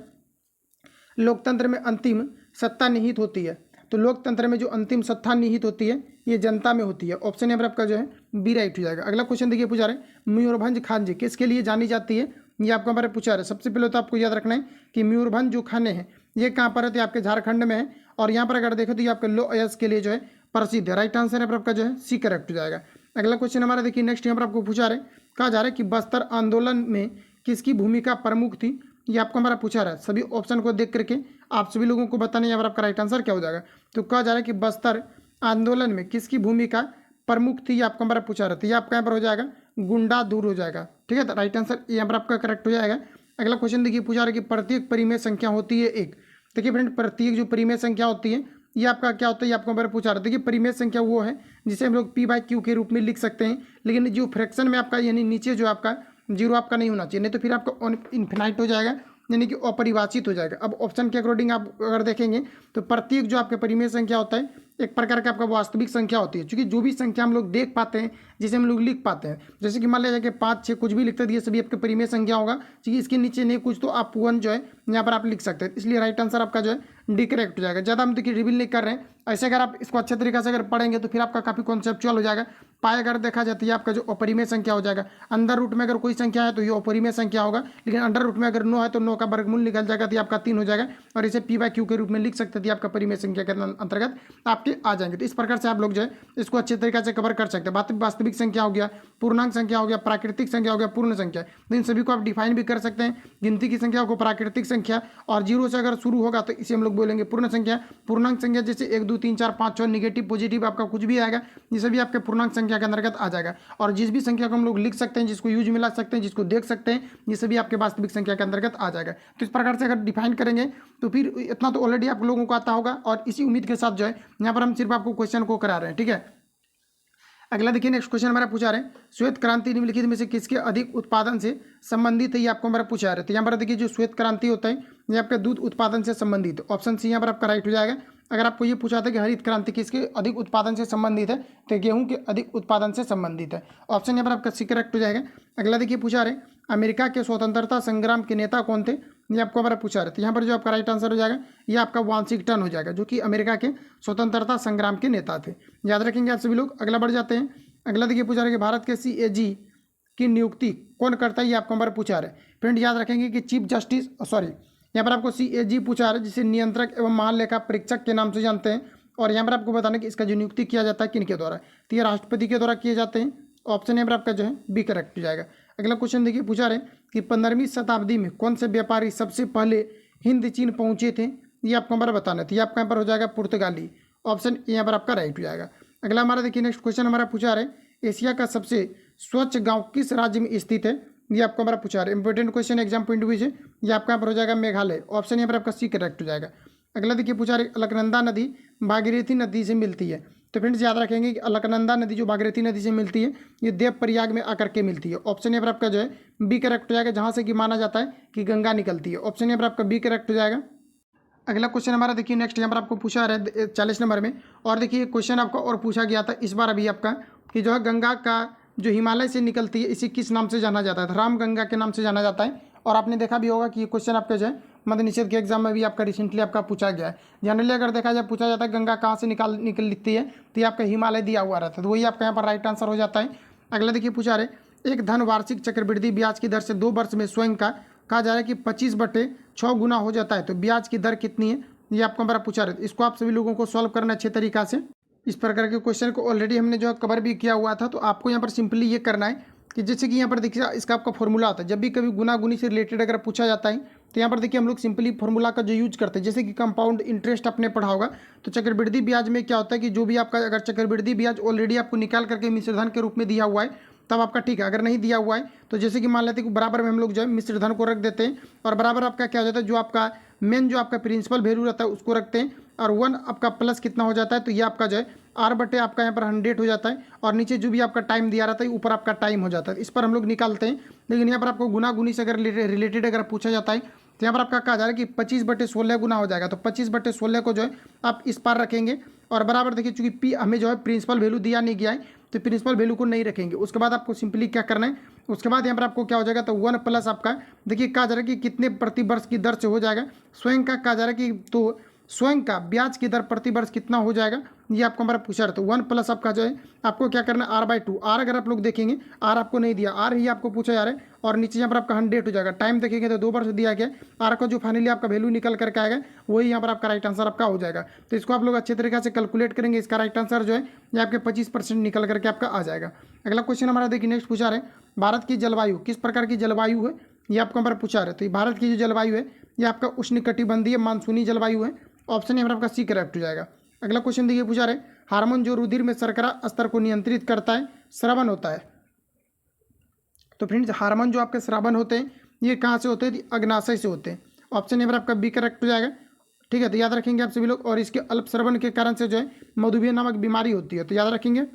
लोकतंत्र में अंतिम सत्ता निहित होती है। तो लोकतंत्र में जो अंतिम सत्ता निहित होती है ये जनता में होती है। ऑप्शन यहाँ पर आपका जो है बी राइट हो जाएगा। अगला क्वेश्चन देखिए पूछा रहे, मयूरभंज खान जी किसके लिए जानी जाती है, ये आपको हमारे पूछा रहे। सबसे पहले तो आपको याद रखना है कि मयूरभंज जो खाने हैं ये कहाँ पर है, तो आपके झारखंड में है, और यहाँ पर अगर देखो तो ये आपके लो अयस के लिए जो है प्रसिद्ध है। राइट आंसर यहाँ पर आपका जो है सी करेक्ट हो जाएगा। अगला क्वेश्चन हमारा देखिए नेक्स्ट यहाँ पर आपको पूछा रहे, कहा जा रहा है कि बस्तर आंदोलन में किसकी भूमिका प्रमुख थी, ये आपको हमारा पूछा रहा है। सभी ऑप्शन को देख करके आप सभी लोगों को बताना यहाँ पर आपका राइट आंसर क्या हो जाएगा। तो कहा जा रहा है कि बस्तर आंदोलन में किसकी भूमिका प्रमुख थी, ये आपको हमारा पूछा रहा था। ये आपका यहाँ पर हो जाएगा गुंडा दूर हो जाएगा। ठीक है, तो राइट आंसर यहाँ पर आपका करेक्ट हो जाएगा। अगला क्वेश्चन देखिए पूछा रहा है कि प्रत्येक परिमेय संख्या होती है एक। देखिए फ्रेंड, प्रत्येक जो परिमेय संख्या होती है ये आपका क्या होता है, ये आपको हमारा पूछा रहा था। देखिए परिमेय संख्या वो है जिसे हम लोग p/q के रूप में लिख सकते हैं, लेकिन जो फ्रैक्शन में आपका यानी नीचे जो आपका जीरो आपका नहीं होना चाहिए, नहीं तो फिर आपका इन्फिनाइट हो जाएगा, यानी कि अपरिभाषित हो जाएगा। अब ऑप्शन के अकॉर्डिंग आप अगर देखेंगे तो प्रत्येक जो आपके परिमेय संख्या होता है एक प्रकार का आपका वास्तविक संख्या होती है, क्योंकि जो भी संख्या हम लोग देख पाते हैं जिसे हम लोग लिख पाते हैं, जैसे कि मान लीजिए कि 5, 6 कुछ भी लिखते हैं, ये सभी आपके परिमेय संख्या होगा, क्योंकि इसके नीचे नहीं कुछ तो आप 1 जो है यहाँ पर आप लिख सकते हैं। इसलिए राइट आंसर आपका जो है डी करेक्ट हो जाएगा। ज़्यादा हम देखिए रिवील नहीं कर रहे हैं, ऐसे अगर आप इसको अच्छे तरीके से अगर पढ़ेंगे तो फिर आपका काफ़ी कॉन्सेप्चुअल हो जाएगा। पाए अगर देखा जाती है आपका जो अपरिमेय संख्या हो जाएगा, अंदर रूट में अगर कोई संख्या है तो ये अपरिमेय संख्या होगा, लेकिन अंडर रूट में अगर 9 है तो 9 का वर्गमूल निकल जाएगा तो आपका 3 हो जाएगा, और इसे p/q के रूप में लिख सकते थे, आपका परिमेय संख्या के अंतर्गत आपके आ जाएंगे। तो इस प्रकार से आप लोग जो है इसको अच्छे तरीके से कवर कर सकते हैं। वास्तविक संख्या हो गया, पूर्णांक संख्या हो गया, प्राकृतिक संख्या हो गया, पूर्ण संख्या, तो इन सभी को आप डिफाइन भी कर सकते हैं। गिनती की संख्या को प्राकृतिक संख्या, और 0 से अगर शुरू होगा तो इसे हम लोग बोलेंगे पूर्ण संख्या। पूर्णांक संख्या जैसे 1, 2, 3, 4, 5, 6 निगेटिव पॉजिटिव आपका कुछ भी आएगा, ये सभी आपके पूर्णांक संख्या के अंतर्गत आ जाएगा। और जिस भी संख्या को हम लोग लिख सकते हैं, जिसको यूज में ला सकते हैं, जिसको देख सकते हैं, ये सभी आपके वास्तविक संख्या के अंतर्गत आ जाएगा। तो इस प्रकार से अगर डिफाइन करेंगे तो फिर इतना तो ऑलरेडी आप लोगों को आता होगा, और इसी उम्मीद के साथ जो है यहाँ पर हम सिर्फ आपको क्वेश्चन को करा रहे हैं। ठीक है, अगला देखिए नेक्स्ट क्वेश्चन हमारा पूछा रहे, श्वेत क्रांति निम्नलिखित में से किसके अधिक उत्पादन से संबंधित है, ये आपको हमारा पूछा रहे। तो यहाँ पर देखिए जो श्वेत क्रांति होता है ये आपके दूध उत्पादन से संबंधित है। ऑप्शन सी यहाँ पर आपका राइट हो जाएगा। अगर आपको ये पूछा था कि हरित क्रांति किसके अधिक उत्पादन से संबंधित है, तो गेहूं के अधिक उत्पादन से संबंधित है। ऑप्शन यहाँ पर आपका सी करेक्ट हो जाएगा। अगला देखिए पूछा रहे, अमेरिका के स्वतंत्रता संग्राम के नेता कौन थे, ये आपको हमारा पूछा रहे। तो यहाँ पर जो आपका राइट आंसर हो जाएगा ये आपका वाशिंगटन हो जाएगा, जो कि अमेरिका के स्वतंत्रता संग्राम के नेता थे। याद रखेंगे आप सभी लोग। अगला बढ़ जाते हैं। अगला देखिए पूछा रहे कि भारत के CAG की नियुक्ति कौन करता है, ये आपको हमारा पूछा रहे। फ्रेंड याद रखेंगे कि चीफ जस्टिस, सॉरी यहाँ पर आपको CAG पूछा रहा है, जिसे नियंत्रक एवं महालेखा परीक्षक के नाम से जानते हैं। और यहाँ पर आपको बताना कि इसका जो नियुक्ति किया जाता है किनके द्वारा, तो ये राष्ट्रपति के द्वारा किए जाते हैं। ऑप्शन यहाँ पर आपका जो है बी करेक्ट हो जाएगा। अगला क्वेश्चन देखिए पूछा रहे कि 15वीं शताब्दी में कौन से व्यापारी सबसे पहले हिंद चीन पहुँचे थे, ये आपको हमारा बताना है। तो ये आपका यहाँ पर हो जाएगा पुर्तगाली। ऑप्शन यहाँ पर आपका राइट हो जाएगा। अगला हमारा देखिए नेक्स्ट क्वेश्चन हमारा पूछा रहे, एशिया का सबसे स्वच्छ गांव किस राज्य में स्थित है? ये आपको हमारा पूछा है, important question exam point of view से। ये आपका यहाँ पर हो जाएगा मेघालय, ऑप्शन यहाँ पर आपका सी करेक्ट हो जाएगा। अगला देखिए पूछा है, अलकनंदा नदी भागीरथी नदी से मिलती है। तो फ्रेंड्स याद रखेंगे कि अलकनंदा नदी जो भागीरथी नदी से मिलती है, ये देवप्रयाग में आकर के मिलती है। ऑप्शन यहाँ पर आपका जो है बी करेक्ट हो जाएगा, जहाँ से कि माना जाता है कि गंगा निकलती है। ऑप्शन यहाँ पर आपका बी करेक्ट हो जाएगा। अगला क्वेश्चन हमारा देखिए नेक्स्ट यहाँ पर आपको पूछा है 40 नंबर में, और देखिए क्वेश्चन आपका और पूछा गया था इस बार अभी आपका कि जो है गंगा का जो हिमालय से निकलती है इसे किस नाम से जाना जाता है? राम गंगा के नाम से जाना जाता है। और आपने देखा भी होगा कि ये क्वेश्चन आपका जो है मध्य निषेध के एग्जाम में भी आपका रिसेंटली आपका पूछा गया है। जनरली अगर देखा जाए पूछा जाता है गंगा कहाँ से निकलती है, तो ये आपका हिमालय दिया हुआ रहता है, तो वही आपका यहाँ पर राइट आंसर हो जाता है। अगला देखिए पूछा रहे, एक धन वार्षिक चक्रवृद्धि ब्याज की दर से 2 वर्ष में स्वयं का कहा जा रहा है कि 25/6 गुना हो जाता है, तो ब्याज की दर कितनी है? ये आपको हमारा पूछा रहे। इसको आप सभी लोगों को सॉल्व करना अच्छे तरीका से। इस प्रकार के क्वेश्चन को ऑलरेडी हमने जो है कवर भी किया हुआ था, तो आपको यहाँ पर सिंपली ये करना है कि जैसे कि यहाँ पर देखिए इसका आपका फॉर्मूला आता है, जब भी कभी गुना गुनी से रिलेटेड अगर पूछा जाता है तो यहाँ पर देखिए हम लोग सिंपली फॉर्मूला का जो यूज करते हैं, जैसे कि कंपाउंड इंटरेस्ट आपने पढ़ा होगा, तो चक्रवृद्धि ब्याज में क्या होता है कि जो भी आपका अगर चक्रवृद्धि ब्याज ऑलरेडी आपको निकाल करके मिश्र धन के रूप में दिया हुआ है तब आपका ठीक है। अगर नहीं दिया हुआ है तो जैसे कि मान लेते हैं कि बराबर में हम लोग जो है मिश्र धन को रख देते हैं, और बराबर आपका क्या हो जाता है जो आपका मेन जो आपका प्रिंसिपल वैल्यू रहता है उसको रखते हैं, और 1 आपका प्लस कितना हो जाता है, तो ये आपका जो है R/, आपका यहाँ पर 100 हो जाता है, और नीचे जो भी आपका टाइम दिया रहता है ऊपर आपका टाइम हो जाता है। इस पर हम लोग निकालते हैं। लेकिन यहाँ पर आपको गुना गुनी से अगर रिलेटेड अगर पूछा जाता है तो यहाँ पर आपका कहा जा रहा है कि 25/16 गुना हो जाएगा, तो 25/16 को जो है आप इस पार रखेंगे, और बराबर देखिए चूंकि पी हमें जो है प्रिंसिपल वैल्यू दिया नहीं गया है तो प्रिंसिपल वैल्यू को नहीं रखेंगे। उसके बाद आपको सिंपली क्या करना है, उसके बाद यहाँ पर आपको क्या हो जाएगा, तो 1 प्लस आपका देखिए कहा जा रहा है कि कितने प्रति वर्ष की दर से हो जाएगा, स्वयं का कहा जा रहा है कि तो स्वयं का ब्याज की दर प्रति वर्ष कितना हो जाएगा, ये आपको हमारा पूछा रहा। तो 1 प्लस आपका जो है आपको क्या करना है R/2। आर अगर आप लोग देखेंगे आर आपको नहीं दिया, आर ही आपको पूछा जा रहा है, और नीचे यहाँ पर आपका 100 हो जाएगा। टाइम देखेंगे तो 2 वर्ष दिया गया, आर का जो फाइनली आपका वैल्यू निकल करके आएगा वही यहाँ पर आपका राइट आंसर आपका हो जाएगा। तो इसको आप लोग अच्छे तरीके से कैलकुलेट करेंगे, इसका राइट आंसर जो है ये आपके 25% निकल करके आपका आ जाएगा। अगला क्वेश्चन हमारा देखिए नेक्स्ट पूछा रहे, भारत की जलवायु किस प्रकार की जलवायु है, ये आपको हमारा पूछा रहे। तो भारत की जो जलवायु है ये आपका उष्णकटिबंधीय मानसूनी जलवायु है। ऑप्शन यहाँ पर आपका सी करेक्ट हो जाएगा। अगला क्वेश्चन देखिए पूछा रहे, हार्मोन जो रुधिर में शर्करा स्तर को नियंत्रित करता है स्रावन होता है। तो फ्रेंड्स हार्मोन जो आपके स्रावन होते हैं ये कहाँ से होते हैं, अग्नाशय से होते हैं। ऑप्शन यहाँ पर आपका बी करेक्ट हो जाएगा। ठीक है, तो याद रखेंगे आप सभी लोग, और इसके अल्प स्रावन के कारण से जो है मधुमेह नामक बीमारी होती है, तो याद रखेंगे।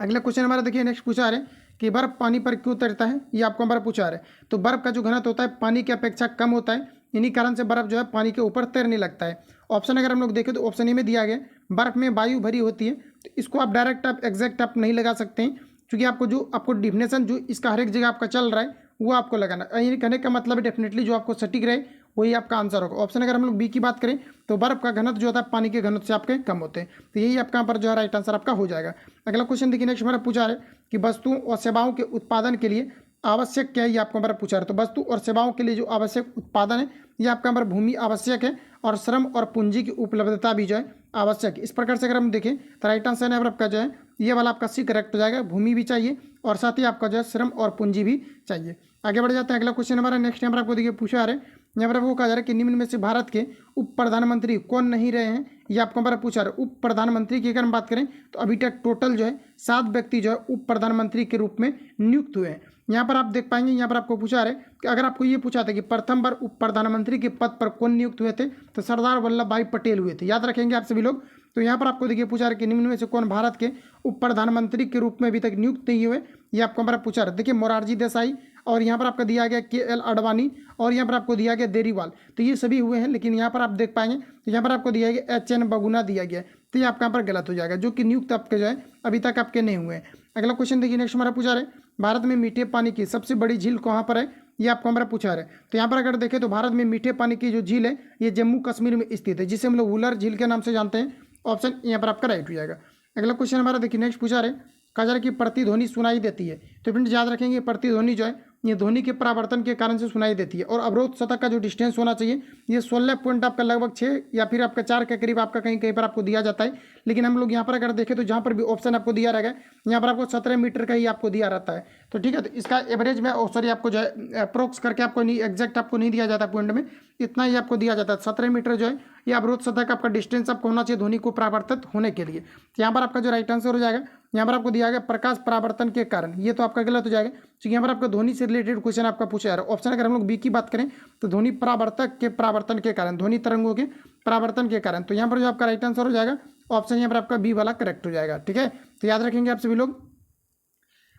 अगला क्वेश्चन हमारा देखिए नेक्स्ट पूछा रहे कि बर्फ पानी पर क्यों तैरता है, ये आपको हमारा पूछा रहे। तो बर्फ का जो घनत्व होता है पानी की अपेक्षा कम होता है, इन्हीं कारण से बर्फ जो है पानी के ऊपर तैरने लगता है। ऑप्शन अगर हम लोग देखें तो ऑप्शन ए में दिया गया बर्फ में वायु भरी होती है, तो इसको आप डायरेक्ट आप एग्जैक्ट आप नहीं लगा सकते हैं, क्योंकि आपको डिफिनेशन जो इसका हर एक जगह आपका चल रहा है वो आपको लगाना। ये कहने का मतलब है डेफिनेटली जो आपको सटीक रहे वही आपका आंसर होगा। ऑप्शन अगर हम लोग बी की बात करें तो बर्फ का घनत्व जो होता है पानी के घनत्व से आपके कम होते हैं, तो यही आपका यहाँ पर जो है राइट आंसर आपका हो जाएगा। अगला क्वेश्चन देखिए नेक्स्ट हमारा पूछा है कि वस्तुओं और सेवाओं के उत्पादन के लिए आवश्यक क्या है, ये आपको हमारा पूछा है। तो वस्तु और सेवाओं के लिए जो आवश्यक उत्पादन है ये आपका हमारा भूमि आवश्यक है, और श्रम और पूंजी की उपलब्धता भी जो है आवश्यक है। इस प्रकार से अगर हम देखें तो राइट आंसर यहाँ पर आपका जो है ये वाला आपका सी करेक्ट हो जाएगा। भूमि भी चाहिए और साथ ही आपका जो है श्रम और पूंजी भी चाहिए। आगे बढ़ जाते हैं। अगला क्वेश्चन हमारा नेक्स्ट यहाँ पर आपको देखिए पूछा है, यहाँ पर आपको कहा जा रहा है कि निम्न में से भारत के उप प्रधानमंत्री कौन नहीं रहे हैं, ये आपको हमारा पूछा रहा है। उप प्रधानमंत्री की अगर हम बात करें तो अभी तक टोटल जो है 7 व्यक्ति जो है उप प्रधानमंत्री के रूप में नियुक्त हुए हैं। यहाँ पर आप देख पाएंगे, यहाँ पर आपको पूछा है कि अगर आपको ये पूछा था कि प्रथम बार उप प्रधानमंत्री के पद पर कौन नियुक्त हुए थे, तो सरदार वल्लभ भाई पटेल हुए थे। याद रखेंगे आप सभी लोग। तो यहाँ पर आपको देखिए पूछा है कि निम्न में से कौन भारत के उप प्रधानमंत्री के रूप में अभी तक नियुक्त नहीं हुए, ये आपको हमारा पूछा है। देखिए मोरारजी देसाई, और यहाँ पर आपका दिया गया KL आडवाणी, और यहाँ पर आपको दिया गया देरीवाल, तो ये सभी हुए हैं। लेकिन यहाँ पर आप देख पाएंगे तो यहाँ पर आपको दिया गया HN बहुगुणा दिया गया, तो ये आपका यहाँ पर गलत हो जाएगा, जो कि नियुक्त आपके जो है अभी तक आपके नहीं हुए हैं। अगला क्वेश्चन देखिए नेक्स्ट हमारा पूछा है, भारत में मीठे पानी की सबसे बड़ी झील कहाँ पर है, ये आपको हमारा पूछा है। तो यहाँ पर अगर देखें तो भारत में मीठे पानी की जो झील है ये जम्मू कश्मीर में स्थित है, जिसे हम लोग वुलर झील के नाम से जानते हैं। ऑप्शन यहाँ पर आपका राइट हो जाएगा। अगला क्वेश्चन हमारा देखिए नेक्स्ट पूछा है, कहा जा रहा है कि प्रतिध्वनि सुनाई देती है। तो फ्रेंड्स याद रखेंगे प्रतिध्वनि जो है ये ध्वनि के परावर्तन के कारण से सुनाई देती है, और अवरोध सतह का जो डिस्टेंस होना चाहिए ये 16 पॉइंट आपका लगभग 6 या फिर आपका 4 के करीब आपका कहीं कहीं पर आपको दिया जाता है। लेकिन हम लोग यहाँ पर अगर देखें तो जहाँ पर भी ऑप्शन आपको दिया रहेगा यहाँ पर आपको 17 मीटर का ही आपको दिया रहता है। तो ठीक है, तो इसका एवरेज में सॉरी आपको जो है अप्रोक्स करके आपको नहीं एग्जैक्ट आपको नहीं दिया जाता पॉइंट में, इतना ही आपको दिया जाता है। 17 मीटर जो है ये अवरोध सतह का आपका डिस्टेंस आपको होना चाहिए ध्वनि को परावर्तित होने के लिए। तो यहाँ पर आपका जो राइट आंसर हो जाएगा यहाँ पर आपको दिया गया प्रकाश परावर्तन के कारण, ये तो आपका गलत हो जाएगा क्योंकि यहाँ पर आपका ध्वनि से रिलेटेड क्वेश्चन आपका पूछा जा रहा है। ऑप्शन अगर हम लोग बी की बात करें तो ध्वनि परावर्तक के परावर्तन के कारण, ध्वनि तरंगों के परावर्तन के कारण। तो यहाँ पर जो आपका राइट आंसर हो जाएगा ऑप्शन यहाँ पर आपका बी वाला करेक्ट हो जाएगा। ठीक है, तो याद रखेंगे आप सभी लोग।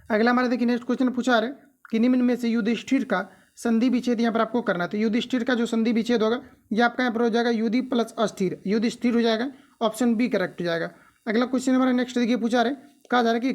अगला हमारे देखिए नेक्स्ट क्वेश्चन पूछा है कि निम्न में से युधिष्ठिर का संधि विच्छेद यहाँ पर आपको करना है। तो युधिष्ठिर का जो संधि विच्छेद होगा ये आपका यहाँ पर हो जाएगा युधि प्लस अस्थिर, युधिष्ठिर हो जाएगा, ऑप्शन बी करेक्ट हो जाएगा। अगला क्वेश्चन हमारा नेक्स्ट देखिए पूछा है, कहा जा रहा है कि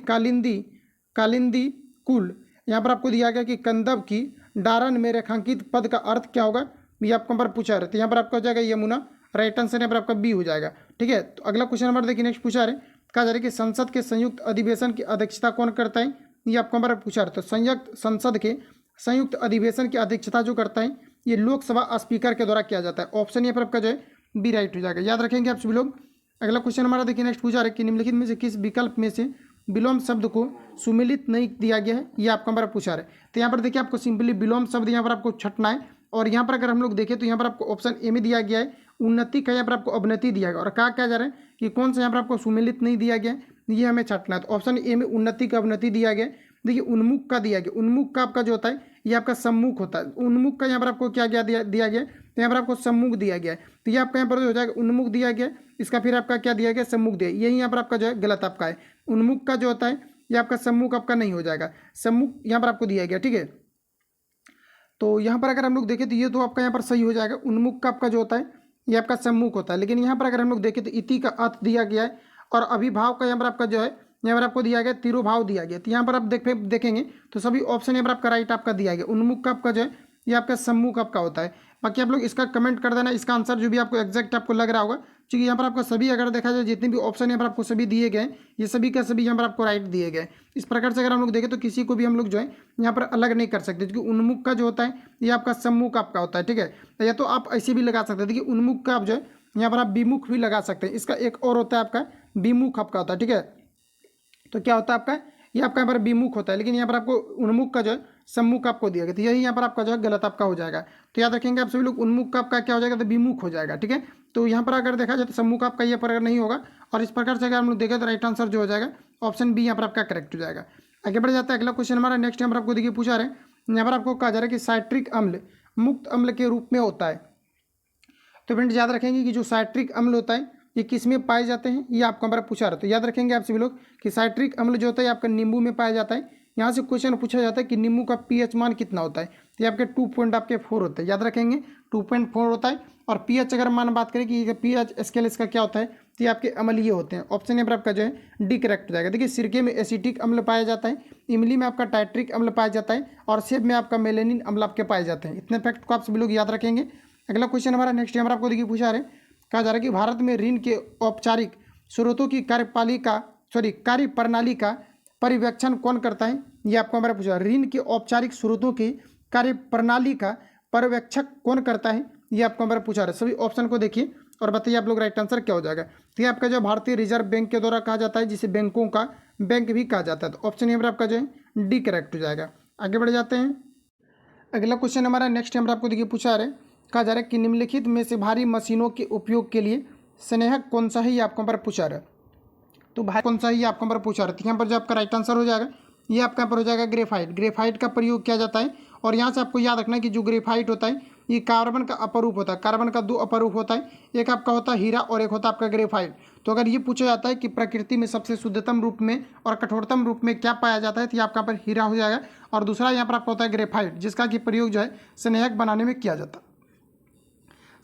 कालिंदी कुल, यहाँ पर आपको दिया गया कि कंदब की डारन में रेखांकित पद का अर्थ क्या होगा, ये आपको पर पूछा है। तो यहाँ पर आपका हो जाएगा यमुना, राइट आंसर यहाँ पर आपका बी हो जाएगा। ठीक है, तो अगला क्वेश्चन हमारा देखिए नेक्स्ट पूछा है, कहा जा रहा है कि संसद के संयुक्त अधिवेशन की अध्यक्षता कौन करता है, ये आपको हमारा पूछा है। तो संसद के संयुक्त अधिवेशन की अध्यक्षता जो करता है ये लोकसभा स्पीकर के द्वारा किया जाता है। ऑप्शन यहाँ पर आपका जो है बी राइट हो जाएगा, याद रखेंगे आप सभी लोग। अगला क्वेश्चन हमारा देखिए नेक्स्ट पूछा है कि निम्नलिखित में से किस विकल्प में से विलोम शब्द को सुमेलित नहीं दिया गया है, ये आपका हमारा पूछा है। तो यहाँ पर देखिए आपको सिंपली विलोम शब्द यहाँ पर आपको छटना है, और यहाँ पर अगर हम लोग देखें तो यहाँ पर आपको ऑप्शन ए में दिया गया है उन्नति का, यहाँ पर आपको अवनति दिया गया, और कहा क्या जा रहा है कि कौन सा यहाँ पर आपको सुमेलित नहीं दिया गया, ये हमें छटना है। तो ऑप्शन ए में उन्नति का अवनति दिया गया। देखिए उन्मुख का दिया गया, उन्मुख का आपका जो होता है ये आपका सम्मुख होता है, उन्मुख का यहाँ पर आपको क्या दिया गया, तो यहाँ पर आपको सम्मुख दिया गया है। तो ये आपका यहाँ पर जो हो जाएगा उन्मुख दिया गया, इसका फिर आपका क्या दिया गया, सम्मुख दिया, यही यहाँ पर आपका जो है गलत आपका है। उन्मुख का जो होता है ये आपका सम्मुख आपका नहीं हो जाएगा, सम्मुख यहाँ पर आपको दिया गया। ठीक है, तो यहाँ पर अगर हम लोग देखें तो ये तो आपका यहाँ पर सही हो जाएगा, उन्मुख का आपका जो होता है ये आपका सम्मुख होता है। लेकिन यहाँ पर अगर हम लोग देखें तो इति का अर्थ दिया गया है, और अभिभाव का यहाँ पर आपका जो है यहाँ पर आपको दिया गया तिरुभाव दिया गया। तो यहाँ पर आप देखेंगे तो सभी ऑप्शन यहाँ पर आपका राइट आपका दिया गया, उन्मुख का आपका जो है ये आपका सम्मुख आपका होता है। बाकी आप लोग इसका कमेंट कर देना इसका आंसर जो भी आपको एग्जैक्ट आपको लग रहा होगा, क्योंकि यहाँ पर आपका सभी अगर देखा जाए जितने भी ऑप्शन यहाँ पर आपको सभी दिए गए ये सभी का सभी यहाँ पर आपको राइट दिए गए। इस प्रकार से अगर हम लोग देखें तो किसी को भी हम लोग जो है यहाँ पर अलग नहीं कर सकते, क्योंकि उन्मुख का जो होता है ये आपका सम्मुख आपका होता है। ठीक है, या तो आप ऐसे भी लगा सकते हैं, देखिए उन्मुख का आप जो है यहाँ पर आप विमुख भी लगा सकते हैं, इसका एक और होता है आपका विमुख आपका होता है। ठीक है, तो क्या होता है आपका ये आपका यहाँ पर विमुख होता है, लेकिन यहाँ पर आपको उन्मुख का जो है सम्मुख आपको दिया गया, तो यही यहाँ पर आपका जो है गलत आपका हो जाएगा। तो याद रखेंगे आप सभी लोग, उन्मुख का आपका क्या हो जाएगा, तो विमुख हो जाएगा। ठीक है, तो यहाँ पर अगर देखा जाए तो सम्मुख आपका ये पर अगर नहीं होगा, और इस प्रकार से अगर हम लोग देखें तो राइट आंसर जो हो जाएगा ऑप्शन बी यहाँ पर आपका करेक्ट हो जाएगा। आगे बढ़ जाता है अगला क्वेश्चन हमारा नेक्स्ट यहाँ पर आपको देखिए पूछा रहे, यहाँ पर आपको कहा जा रहा है कि साइट्रिक अम्ल मुक्त अम्ल के रूप में होता है। तो फ्रेंड्स याद रखेंगे कि जो साइट्रिक अम्ल होता है ये किस में पाए जाते हैं, ये आपको हमारा पूछा रहा है। तो याद रखेंगे आप सभी लोग कि साइट्रिक अम्ल जो होता है आपका नींबू में पाया जाता है। यहाँ से क्वेश्चन पूछा जाता है कि नींबू का पीएच मान कितना होता है, तो ये आपके 2.4 होता है, याद रखेंगे 2.4 होता है। और पीएच अगर मान बात करें कि पीएच स्केल इसका क्या होता है, तो ये आपके अम्लीय होते हैं। ऑप्शन यहाँ पर आपका जो है डी करेक्ट हो जाएगा। देखिए सिरके में एसिटिक अम्ल पाया जाता है, इमली में आपका टाइट्रिक अम्ल पाया जाता है, और सेब में आपका मेलेनिन अम्ल आपके पाए जाते हैं। इतने फैक्ट को आप सभी लोग याद रखेंगे। अगला क्वेश्चन हमारा नेक्स्ट यहाँ पर आपको देखिए पूछा रहे, कहा जा रहा है कि भारत में ऋण के औपचारिक स्रोतों की कार्य प्रणाली का पर्यवेक्षण कौन करता है, ये आपको हमारा पूछा। ऋण के औपचारिक स्रोतों की कार्य प्रणाली का पर्यवेक्षक कौन करता है, ये आपको हमारा पूछा रहा है। सभी ऑप्शन को देखिए और बताइए आप लोग राइट आंसर क्या हो जाएगा। तो ये आपका जो भारतीय रिजर्व बैंक के द्वारा कहा जाता है, जिसे बैंकों का बैंक भी कहा जाता है। तो ऑप्शन यहाँ पर आपका जो है डी करेक्ट हो जाएगा। आगे बढ़ जाते हैं। अगला क्वेश्चन हमारा नेक्स्ट यहाँ पर आपको देखिए पूछा रहे, कहा जा रहा है कि निम्नलिखित में से भारी मशीनों के उपयोग के लिए स्नेहक कौन सा है, ये आपको पर पूछा रहा है। तो भाई कौन सा है ये आपको पर पूछा रहा है। तो यहाँ पर जो आपका राइट आंसर हो जाएगा ये आपका यहाँ पर हो जाएगा ग्रेफाइट। ग्रेफाइट का प्रयोग किया जाता है, और यहाँ से आपको याद रखना है कि जो ग्रेफाइट होता है ये कार्बन का अपरूप होता है। कार्बन का 2 अपरूप होता है, एक आपका होता है हीरा और एक होता है आपका ग्रेफाइट। तो अगर ये पूछा जाता है कि प्रकृति में सबसे शुद्धतम रूप में और कठोरतम रूप में क्या पाया जाता है, तो ये आपका पर हीरा हो जाएगा। और दूसरा यहाँ पर आपका होता है ग्रेफाइट, जिसका कि प्रयोग जो है स्नेहक बनाने में किया जाता है,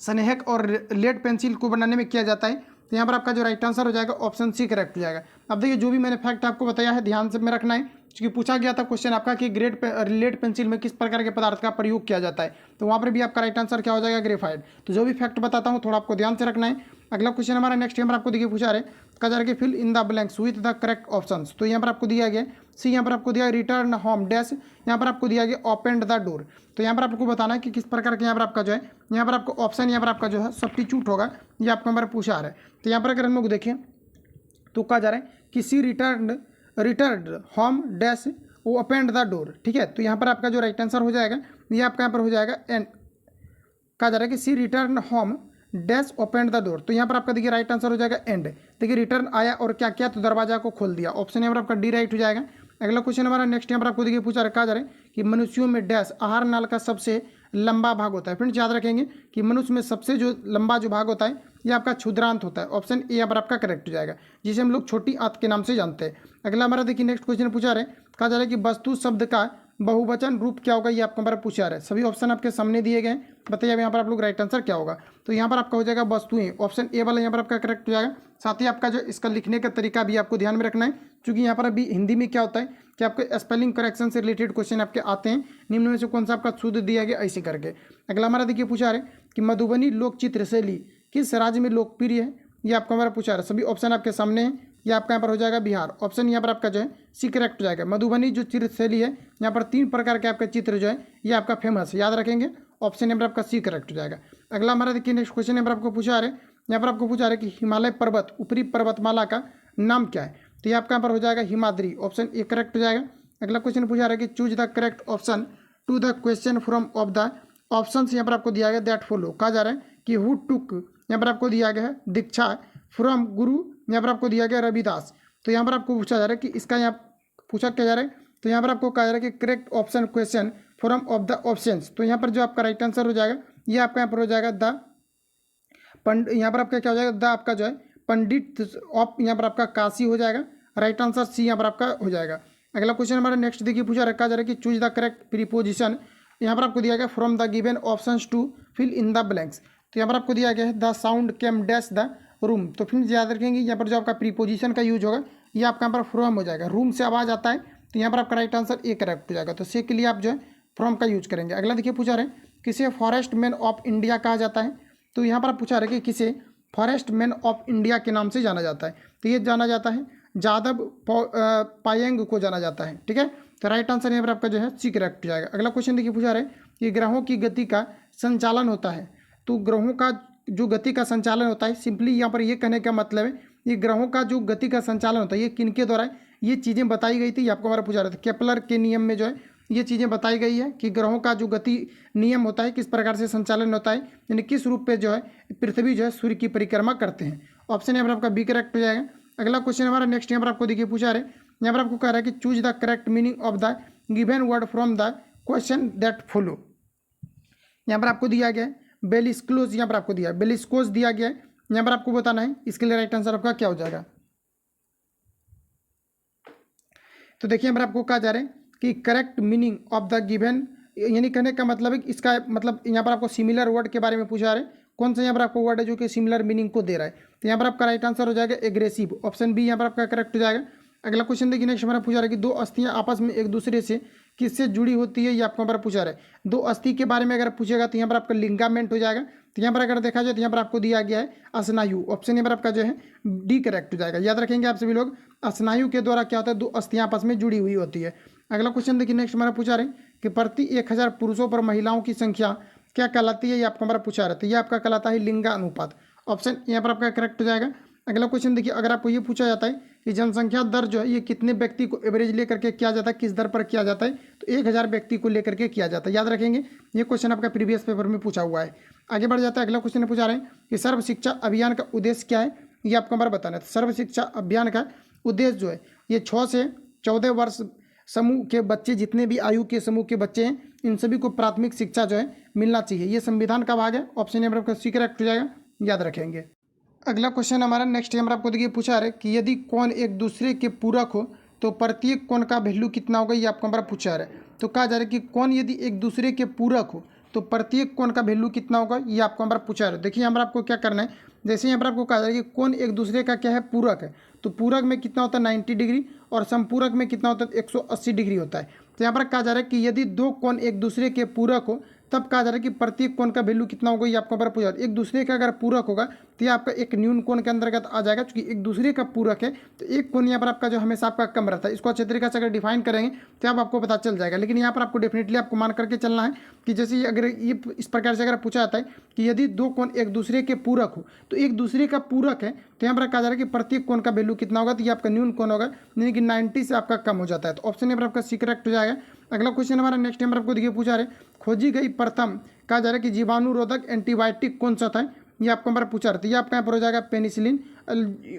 स्नेहक और लेड पेंसिल को बनाने में किया जाता है। तो यहाँ पर आपका जो राइट आंसर हो जाएगा ऑप्शन सी करेक्ट हो जाएगा। अब देखिए जो भी मैंने फैक्ट आपको बताया है ध्यान से में रखना है, क्योंकि पूछा गया था क्वेश्चन आपका कि लेड पेंसिल में किस प्रकार के पदार्थ का प्रयोग किया जाता है, तो वहाँ पर भी आपका राइट आंसर क्या हो जाएगा ग्रेफाइट। तो जो भी फैक्ट बताता हूँ थोड़ा आपको ध्यान से रखना है। अगला क्वेश्चन हमारा नेक्स्ट यहाँ पर आपको देखिए पूछा रहे, कहा जा रहा है कि fill in the blanks with the correct options. तो यहाँ पर आपको दिया गया सी, यहाँ पर आपको दिया रिटर्न होम डैश, यहाँ पर आपको दिया गया ओपन द डोर। तो यहाँ पर आपको बताना है कि किस प्रकार के यहाँ पर आपका जो है यहाँ पर आपको ऑप्शन यहाँ पर आपका जो है सब्स्टिट्यूट होगा, ये आपको हमारा पूछा रहा है। तो यहाँ पर अगर हम लोग देखें तो कहा जा रहा है कि C return home dash open the door. ठीक है, तो यहाँ पर आपका जो राइट आंसर हो जाएगा ये आपका यहाँ पर हो जाएगा एंड। कहा जा रहा है कि C return home dash open the door, तो यहाँ पर आपका देखिए राइट आंसर हो जाएगा एंड। देखिए रिटर्न आया और क्या किया, तो दरवाजा को खोल दिया। ऑप्शन यहाँ पर आपका डी राइट हो जाएगा। अगला क्वेश्चन हमारा नेक्स्ट यहाँ पर आपको देखिए पूछा रखा जा रहा है कि मनुष्यों में डैश आहार नाल का सबसे लंबा भाग होता है। फ्रेंड्स याद रखेंगे कि मनुष्य में सबसे जो लंबा जो भाग होता है ये आपका क्षुद्रांत होता है। ऑप्शन ए यहाँ पर आपका करेक्ट हो जाएगा, जिसे हम लोग छोटी आंत के नाम से जानते हैं। अगला हमारा देखिए नेक्स्ट क्वेश्चन पूछा रहे, कहा जा रहा है कि वस्तु शब्द का बहुवचन रूप क्या होगा, ये आपको हमारा पूछा रहा है। सभी ऑप्शन आपके सामने दिए गए, बताइए अब यहाँ पर आप लोग राइट आंसर क्या होगा। तो यहाँ पर आपका हो जाएगा वस्तुएं, ऑप्शन ए वाला यहाँ पर आपका करेक्ट हो जाएगा। साथ ही आपका जो इसका लिखने का तरीका भी आपको ध्यान में रखना है, क्योंकि यहाँ पर अभी हिंदी में क्या होता है कि आपके स्पेलिंग करेक्शन से रिलेटेड क्वेश्चन आपके आते हैं, निम्न में से कौन सा आपका शुद्ध दिया गया, ऐसे करके। अगला हमारा देखिए पूछा रहे कि मधुबनी लोक चित्र शैली किस राज्य में लोकप्रिय है, ये आपको हमारा पूछा रहा है। सभी ऑप्शन आपके सामने हैं, ये आपका यहाँ पर हो जाएगा बिहार। ऑप्शन यहाँ पर आपका जो है सी करेक्ट हो जाएगा। मधुबनी जो चित्र शैली है, यहाँ पर 3 प्रकार के आपके चित्र जो है ये आपका फेमस है, याद रखेंगे। ऑप्शन यहाँ पर आपका सी करेक्ट हो जाएगा। अगला हमारा देखिए नेक्स्ट क्वेश्चन यहाँ पर आपको पूछा रहे, यहाँ पर आपको पूछा रहे कि हिमालय पर्वत ऊपरी पर्वतमाला का नाम क्या है, तो ये आपका यहाँ पर हो जाएगा हिमाद्री। ऑप्शन ए करेक्ट हो जाएगा। अगला क्वेश्चन पूछा रहा है कि choose the correct option to the question from of the option यहाँ पर आपको दिया गया दैट फॉलो। कहा जा रहा है कि हु टुक, यहाँ पर आपको दिया गया है दीक्षा फ्रॉम गुरु, यहाँ पर आपको दिया गया रविदास। तो यहाँ पर आपको पूछा जा रहा है कि इसका यहाँ पूछा क्या जा रहा है, तो यहाँ पर आपको कहा जा रहा है कि correct option question from of the options. तो यहाँ पर जो आपका राइट आंसर हो जाएगा ये आपका यहाँ पर हो जाएगा द यहाँ पर आपका क्या हो जाएगा, द आपका जो है पंडित ऑफ यहाँ पर आपका काशी हो जाएगा। राइट आंसर सी यहाँ पर आपका हो जाएगा। अगला क्वेश्चन हमारा नेक्स्ट देखिए पूछा रखा जा रहा है कि चूज द करेक्ट प्रीपोजिशन, यहाँ पर आपको दिया गया from the given options to fill in the blanks. तो यहाँ पर आपको दिया गया है the sound came dash the room. तो फिर याद रखेंगे यहाँ पर जो आपका प्रीपोजिशन का यूज होगा ये आपका यहाँ पर फ्रॉम हो जाएगा। रूम से आवाज़ आता है, तो यहाँ पर आपका राइट आंसर ए करेक्ट हो जाएगा। तो से के लिए आप जो है फ्रॉम का यूज करेंगे। अगला देखिए पूछा रहे किसे फॉरेस्ट मैन ऑफ इंडिया कहा जाता है, तो यहाँ पर आप पूछा रहे कि किसे फॉरेस्ट मैन ऑफ इंडिया के नाम से जाना जाता है, तो ये जाना जाता है जादव पायेंग को जाना जाता है। ठीक है, तो राइट आंसर यहाँ पर आपका जो है सी करेक्ट हो जाएगा। अगला क्वेश्चन देखिए पूछा रहे कि ग्रहों की गति का संचालन होता है, तो ग्रहों का जो गति का संचालन होता है, सिंपली यहाँ पर ये कहने का मतलब है ये ग्रहों का जो गति का संचालन होता है ये किनके द्वारा है, ये चीज़ें बताई गई थी। आपको हमारा पूछा रहा था केपलर के नियम में जो है ये चीज़ें बताई गई है कि ग्रहों का जो गति नियम होता है किस प्रकार से संचालन होता है, यानी किस रूप पे जो है पृथ्वी जो है सूर्य की परिक्रमा करते हैं। ऑप्शन यहाँ पर आपका बी करेक्ट हो जाएगा। अगला क्वेश्चन हमारा नेक्स्ट यहाँ पर आपको देखिए पूछा रहे, यहाँ पर आपको कह रहा है कि choose the correct meaning of the given word from the question that follow. यहाँ पर आपको दिया गया है बेलिस्क्लोज, यहाँ पर आपको दिया है बेलिस्कोज दिया गया है, यहाँ पर आपको बताना है इसके लिए राइट आंसर आपका क्या हो जाएगा। तो देखिए यहाँ पर आपको कहा जा रहा है कि correct meaning of the given, यानी कहने का मतलब है कि इसका मतलब यहाँ पर आपको सिमिलर वर्ड के बारे में पूछा रहे, कौन सा यहाँ पर आपको वर्ड है जो कि सिमिलर मीनिंग को दे रहा है, तो यहाँ पर आपका राइट आंसर हो जाएगा एग्रेसिव। ऑप्शन बी यहाँ पर आपका करेक्ट हो जाएगा। अगला क्वेश्चन देखिए नेक्स्ट हमारा पूछा रहा है कि दो अस्थियाँ आपस में एक दूसरे से किससे जुड़ी होती है, ये आपको हमारा पूछा रहा है। दो अस्थि के बारे में अगर पूछेगा तो यहाँ पर आपका लिंगामेंट हो जाएगा। तो यहाँ पर अगर देखा जाए तो यहाँ पर आपको दिया गया है स्नायु। ऑप्शन यहाँ पर आपका जो है डी करेक्ट हो जाएगा। याद रखेंगे आप सभी लोग, स्नायु के द्वारा क्या होता है, दो अस्थियाँ आपस में जुड़ी हुई होती है। अगला क्वेश्चन देखिए नेक्स्ट हमारा पूछा रहे कि प्रति 1000 पुरुषों पर महिलाओं की संख्या क्या कहलाती है, ये आपको हमारा पूछा रहा है। तो ये आपका कहलाता है लिंगा अनुपात। ऑप्शन यहाँ पर आपका करेक्ट हो जाएगा। अगला क्वेश्चन देखिए, अगर आपको ये पूछा जाता है कि जनसंख्या दर जो है ये कितने व्यक्ति को एवरेज लेकर के किया जाता है, किस दर पर किया जाता है, तो 1000 व्यक्ति को लेकर के किया जाता है। याद रखेंगे, ये क्वेश्चन आपका प्रीवियस पेपर में पूछा हुआ है। आगे बढ़ जाता है, अगला क्वेश्चन पूछा रहे हैं कि सर्व शिक्षा अभियान का उद्देश्य क्या है, ये आपको हमारा बताना है। सर्व शिक्षा अभियान का उद्देश्य जो है ये 6 से 14 वर्ष समूह के बच्चे, जितने भी आयु के समूह के बच्चे हैं, इन सभी को प्राथमिक शिक्षा जो है मिलना चाहिए। ये संविधान का भाग है। ऑप्शन नंबर आपका सी करेक्ट हो जाएगा, याद रखेंगे। अगला क्वेश्चन हमारा नेक्स्ट नंबर आपको देखिए पूछा है कि यदि कोण एक दूसरे के पूरक हो तो प्रत्येक कोण का वैल्यू कितना होगा, ये आपको हमारा पूछा है। तो कहा जा रहा है कि कोण यदि एक दूसरे के पूरक हो तो प्रत्येक कोण का वैल्यू कितना होगा, ये आपको हमारा पूछा है। देखिए यहाँ पर आपको क्या करना है, जैसे यहाँ पर आपको कहा जा रहा है कि कोण एक दूसरे का क्या है, पूरक है, तो पूरक में कितना होता है 90 डिग्री और संपूरक में कितना होता है 180 डिग्री होता है। तो यहाँ पर कहा जा रहा है कि यदि दो कोण एक दूसरे के पूरक हो तब कहा जा रहा है कि प्रत्येक कोण का वैल्यू कितना होगा, ये आपको हमारा पूछा। एक दूसरे का अगर पूरक होगा तो ये आपका एक न्यून कोण के अंतर्गत आ जाएगा, क्योंकि एक दूसरे का पूरक है तो एक कोण यहाँ पर आपका जो हमेशा आपका कम रहता है। इसको अच्छे तरीके से अगर डिफाइन करेंगे तो अब आपको पता चल जाएगा। लेकिन यहाँ पर आपको डेफिनेटली आपको मान करके चलना है कि जैसे अगर ये इस प्रकार से अगर पूछा जाता है कि यदि दो कोण एक दूसरे के पूरक हो तो एक दूसरे का पूरक है, तो यहाँ पर कहा जा रहा है कि प्रत्येक कोण का वैल्यू कितना होगा, तो ये आपका न्यून कोण होगा, यानी कि 90 से आपका कम हो जाता है। तो ऑप्शन नंबर आपका सी करेक्ट हो जाएगा। अगला क्वेश्चन हमारा नेक्स्ट नंबर आपको देखिए पूछा रहे, खोजी गई प्रथम कहा जा रहा है कि जीवाणुरोधक एंटीबायोटिक कौन सा था, ये आपको हमारा पूछा रहता है। ये आपका यहाँ पर हो जाएगा पेनिसिलिन,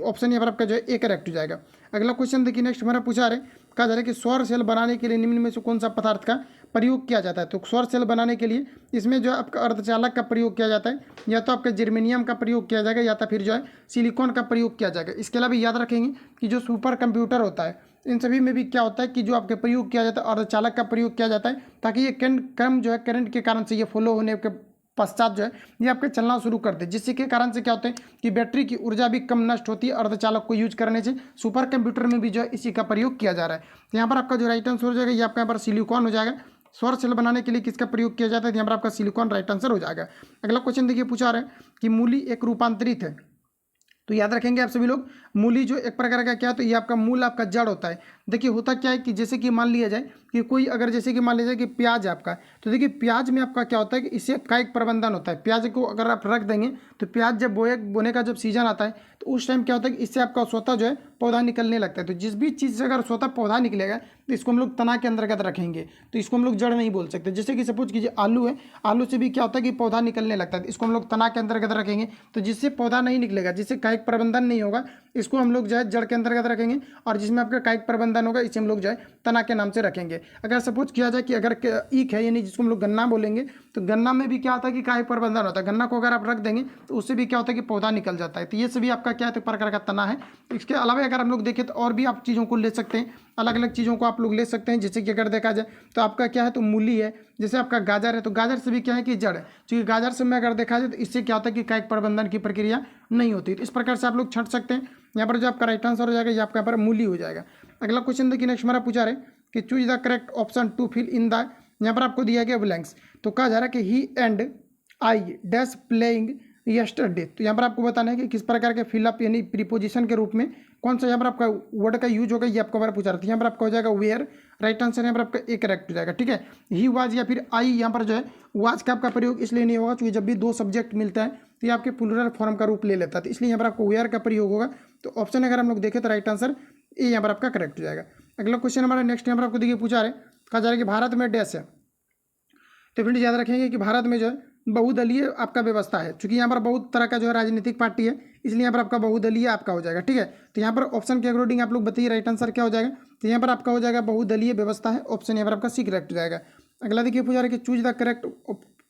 ऑप्शन यहाँ पर आपका जो है ए करेक्ट हो जाएगा। अगला क्वेश्चन देखिए नेक्स्ट हमारा पूछा रहे, कहा जा रहा है कि सौर सेल बनाने के लिए निम्न में से कौन सा पदार्थ का प्रयोग किया जाता है। तो सौर सेल बनाने के लिए इसमें जो है आपका अर्धचालक का प्रयोग किया जाता है, या तो आपका जर्मेनियम का प्रयोग किया जाएगा या तो फिर जो है सिलिकॉन का प्रयोग किया जाएगा। इसके अलावा याद रखेंगे कि जो सुपर कंप्यूटर होता है इन सभी में भी क्या होता है कि जो आपके प्रयोग किया जाता है अर्धचालक का प्रयोग किया जाता है, ताकि ये कम जो है करंट के कारण से ये फॉलो होने के पश्चात जो है ये आपके चलना शुरू कर दे, जिससे के कारण से क्या होता है कि बैटरी की ऊर्जा भी कम नष्ट होती है अर्धचालक को यूज करने से। सुपर कंप्यूटर में भी जो है इसी का प्रयोग किया जा रहा है। तो यहाँ पर आपका जो राइट आंसर हो जाएगा ये आपका यहाँ पर सिलिकॉन हो जाएगा। सौर सेल बनाने के लिए किसका प्रयोग किया जाता है, यहाँ पर आपका सिलिकॉन राइट आंसर हो जाएगा। अगला क्वेश्चन देखिए पूछा रहे कि मूली एक रूपांतरित है। तो याद रखेंगे आप सभी लोग, मूली जो एक प्रकार का क्या है, तो ये आपका मूल आपका जड़ होता है। देखिए होता क्या है कि जैसे कि मान लिया जाए कि कोई अगर जैसे कि मान लिया जाए कि प्याज आपका, तो देखिए प्याज में आपका क्या होता है कि इससे कायिक प्रबंधन होता है। प्याज को अगर आप रख देंगे तो प्याज जब बोने का जब सीजन आता है तो उस टाइम क्या होता है कि इससे आपका स्वतः जो है पौधा निकलने लगता है। तो जिस भी चीज़ से अगर स्वतः पौधा निकलेगा तो इसको हम लोग तना के अंतर्गत रखेंगे, तो इसको हम लोग जड़ नहीं बोल सकते। जैसे कि सपोज कीजिए आलू है, आलू से भी क्या होता है कि पौधा निकलने लगता है, तो इसको हम लोग तना के अंतर्गत रखेंगे। तो जिससे पौधा नहीं निकलेगा, जिससे कायिक प्रबंधन नहीं होगा, इसको हम लोग जो है जड़ के अंतर्गत रखेंगे। और जिसमें आपका कायिक प्रबंधन होगा इसे हम लोग जो है तना के नाम से रखेंगे। अगर सपोज किया जाए कि अगर ईख है यानी जिसको हम लोग गन्ना बोलेंगे, तो गन्ना में भी क्या होता है कि कायिक प्रबंधन होता है। गन्ना को अगर आप रख देंगे तो उससे भी क्या होता है कि पौधा निकल जाता है। तो ये सभी आपका क्या है तो प्रकार का तना है। इसके अलावा अगर हम लोग देखें तो और भी आप चीज़ों को ले सकते हैं, अलग अलग चीज़ों को आप लोग ले सकते हैं। जैसे कि अगर देखा जाए तो आपका क्या है तो मूली है, जैसे आपका गाजर है, तो गाजर से भी क्या है कि जड़ है। क्योंकि गाजर से में अगर देखा जाए तो इससे क्या होता है कि कायिक प्रबंधन की प्रक्रिया नहीं होती। तो इस प्रकार से आप लोग छट सकते हैं। यहाँ पर जो आपका राइट आंसर हो जाएगा ये आपका यहाँ पर मूली हो जाएगा। अगला क्वेश्चन देखिए नेक्स्ट हमारा पूछा रहे कि choose the correct option to fill in the, यहाँ पर आपको दिया गया ब्लैंक्स। तो कहा जा रहा है कि he and I dash playing yesterday. तो यहाँ पर आपको बताना है कि किस प्रकार के फिलअप यानी प्रीपोजिशन के रूप में कौन सा यहाँ पर आपका वर्ड का यूज होगा, ये आपको हमारा पूछा रहा था। यहाँ पर आपका हो जाएगा वेयर, राइट आंसर यहाँ पर आपका ए करेक्ट हो जाएगा। ठीक है, ही वाज या फिर आई, यहाँ पर जो है वाज का आपका प्रयोग इसलिए नहीं होगा क्योंकि जब भी दो सब्जेक्ट मिलता है तो ये आपके प्लूरल फॉर्म का रूप ले लेता है, तो इसलिए यहाँ पर आपको वेयर का प्रयोग होगा। तो ऑप्शन अगर हम लोग देखें तो राइट आंसर ए यहाँ पर आपका करेक्ट हो जाएगा। अगला क्वेश्चन हमारा नेक्स्ट यहाँ पर आपको देखिए पूछा रहे, कहा जा रहा है कि भारत में डैश है। तो फ्रेंड्स याद रखेंगे कि भारत में जो है बहुदलीय आपका व्यवस्था है। क्योंकि यहाँ पर बहुत तरह का जो है राजनीतिक पार्टी है, इसलिए यहाँ पर आपका बहुदलीय आपका हो जाएगा। ठीक है, तो यहाँ पर ऑप्शन के अकॉर्डिंग आप लोग बताइए राइट आंसर क्या हो जाएगा। तो यहाँ पर आपका हो जाएगा बहुदलीय व्यवस्था है, ऑप्शन यहाँ पर आपका सी करेक्ट हो जाएगा। अगला देखिए पूछा रहा है कि चूज द करेक्ट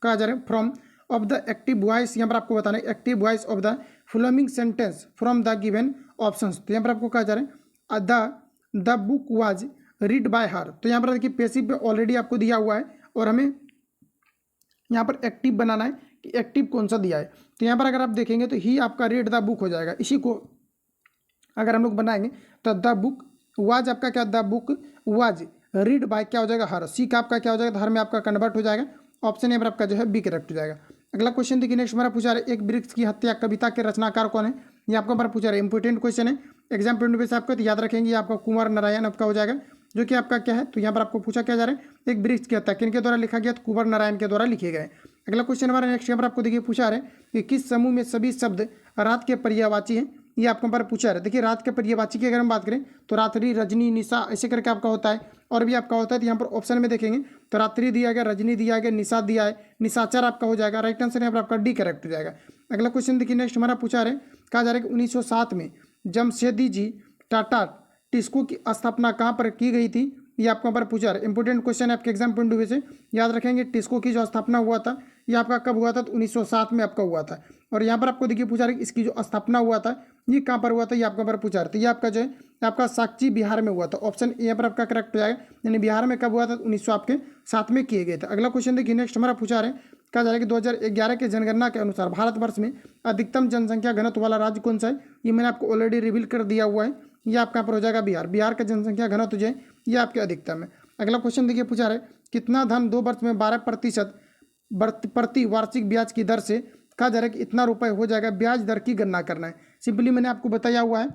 कहा जा रहा है from of the active voice. यहाँ पर आपको बताना है active voice of the following sentence from the given options. तो यहाँ पर आपको कहा जा रहा है the book was read by हर। तो यहाँ पर देखिए पैसिव पे ऑलरेडी आपको दिया हुआ है और हमें यहाँ पर एक्टिव बनाना है कि एक्टिव कौन सा दिया है। तो यहाँ पर अगर आप देखेंगे तो ही आपका रीड द बुक हो जाएगा। इसी को अगर हम लोग बनाएंगे तो द बुक वाज आपका क्या, the book was read by क्या हो जाएगा हर। सी का आपका क्या हो जाएगा, हर में आपका कन्वर्ट हो जाएगा। ऑप्शन यहाँ पर आपका जो है बी करेक्ट हो जाएगा। अगला क्वेश्चन देखिए नेक्स्ट हमारा पूछा रहा है एक वृक्ष की हत्या कविता के रचनाकार कौन है। ये आपको हमारा पूछा रहा है, इंपॉर्टेंट क्वेश्चन है, एग्जाम पॉइंट ऑफ व्यू से आपको तो याद रखेंगे आपका कुंवर नारायण आपका हो जाएगा, जो कि आपका क्या है। तो यहाँ पर आपको पूछा क्या जा रहा है एक वृक्ष की हत्या किनके द्वारा लिखा गया, तो कुंवर नारायण के द्वारा लिखे गए। अगला क्वेश्चन हमारा नेक्स्ट यहाँ पर आपको देखिए पूछा रहा है कि किस समूह में सभी शब्द रात के पर्यायवाची हैं। ये आपको हमारा पूछा रहा है। देखिए रात के पर्यायवाची की अगर हम बात करें तो रात्रि, रजनी, निशा ऐसे करके आपका होता है और भी आपका होता है। तो यहाँ पर ऑप्शन में देखेंगे तो रात्रि दिया गया, रजनी दिया गया, निशा दिया है, निशाचर आपका हो जाएगा। राइट आंसर यहाँ पर आपका डी करेक्ट हो जाएगा। अगला क्वेश्चन देखिए नेक्स्ट हमारा पूछा रहे, कहा जा रहा है कि 1907 में जमशेदी जी टाटा टिस्को की स्थापना कहाँ पर की गई थी। ये आपको यहाँ पर पूछा रहा है, इंपॉर्टेंट क्वेश्चन है आपके एग्जाम पॉइंट ऑफ व्यू से। याद रखेंगे टिस्को की जो स्थापना हुआ था ये आपका कब हुआ था, तो 1907 में आपका हुआ था। और यहाँ पर आपको देखिए पूछा रहा है इसकी जो स्थापना हुआ था ये कहाँ पर हुआ था, ये आपको यहाँ पर पूछा रहा था। ये आपका जो है आपका साक्षी बिहार में हुआ था। ऑप्शन ए यहाँ पर आपका करेक्ट हो जाएगा, यानी बिहार में कब हुआ था, 1907 में किए गए थे। अगला क्वेश्चन देखिए नेक्स्ट हमारा पूछा रहा है, कहा जा रहा है कि 2011 के जनगणना के अनुसार भारतवर्ष में अधिकतम जनसंख्या घनत्व वाला राज्य कौन सा है। ये मैंने आपको ऑलरेडी रिवील कर दिया हुआ है। ये आपका यहाँ पर हो जाएगा बिहार। बिहार का जनसंख्या घनत्व जो है ये आपके अधिकतम है। अगला क्वेश्चन देखिए पूछा रहा है कितना धन 2 वर्ष में 12% प्रति वार्षिक ब्याज की दर से, कहा जा रहा है कि इतना रुपए हो जाएगा। ब्याज दर की गणना करना है, सिंपली मैंने आपको बताया हुआ है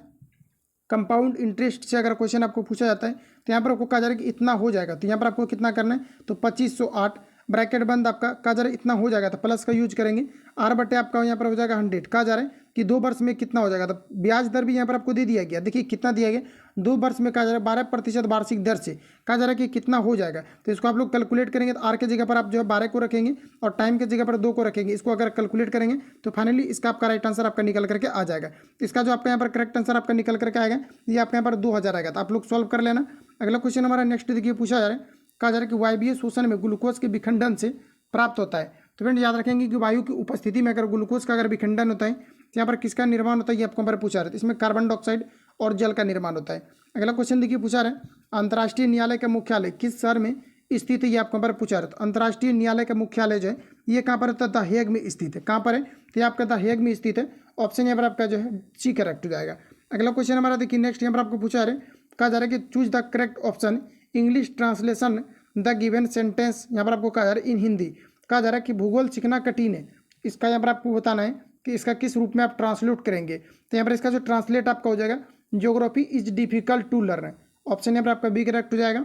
कंपाउंड इंटरेस्ट से अगर क्वेश्चन आपको पूछा जाता है तो यहाँ पर आपको कहा जा रहा है कि इतना हो जाएगा। तो यहाँ पर आपको कितना करना है, तो 2508 ब्रैकेट बंद आपका कहा जा रहा है इतना हो जाएगा, तो प्लस का यूज करेंगे। आर बटे आपका यहाँ पर हो जाएगा 100, कहा जा रहा है कि 2 वर्ष में कितना हो जाएगा। तो ब्याज दर भी यहाँ पर आपको दे दिया गया। देखिए कितना दिया गया, 2 वर्ष में कहा जा रहा है 12% वार्षिक दर से कहा जा रहा है कि कितना हो जाएगा। तो इसको आप लोग कैलकुलेट करेंगे तो आर के जगह पर आप जो है 12 को रखेंगे और टाइम के जगह पर 2 को रखेंगे। इसको अगर कैलकुलेट करेंगे तो फाइनली इसका आपका राइट आंसर आपका निकल करके आ जाएगा। इसका जो आपका यहाँ पर करेक्ट आंसर आपका निकल करके आएगा ये आपका यहाँ पर 2000 आएगा। तो आप लोग सॉल्व कर लेना। अगला क्वेश्चन हमारा नेक्स्ट देखिए पूछा जा रहा है, कहा जा रहा है कि वायवीय शोषण में ग्लूकोज के विखंडन से प्राप्त होता है। तो फ्रेंड याद रखेंगे कि वायु की उपस्थिति में अगर ग्लूकोज का अगर विखंडन होता है तो यहाँ पर किसका निर्माण होता है, ये आपको यहाँ पर पूछा रहा है। इसमें कार्बन डाइऑक्साइड और जल का निर्माण होता है। अगला क्वेश्चन देखिए पूछा रहा है, अंतर्राष्ट्रीय न्यायालय का मुख्यालय किस शहर में स्थित है, ये आपको यहाँ पर पूछा रहा है। तो अंतर्राष्ट्रीय न्यायालय का मुख्यालय जो है ये कहाँ पर है, द हेग में स्थित है। कहाँ पर है, तो ये आपका द हेग में स्थित है। ऑप्शन यहाँ पर आपका जो है सी करेक्ट हो जाएगा। अगला क्वेश्चन हमारा देखिए नेक्स्ट यहाँ पर आपको पूछा रहा है, कहा जा रहा है कि choose the correct option English translation the given sentence. यहाँ पर आपको कहा जा रहा है इन हिंदी, कहा जा रहा है कि भूगोल सीखना कठिन है, इसका यहाँ पर आपको बताना है कि इसका किस रूप में आप ट्रांसलेट करेंगे। तो यहाँ पर इसका जो ट्रांसलेट आपका हो जाएगा, geography is difficult to learn. Option यहाँ पर आपका बी करेक्ट हो जाएगा।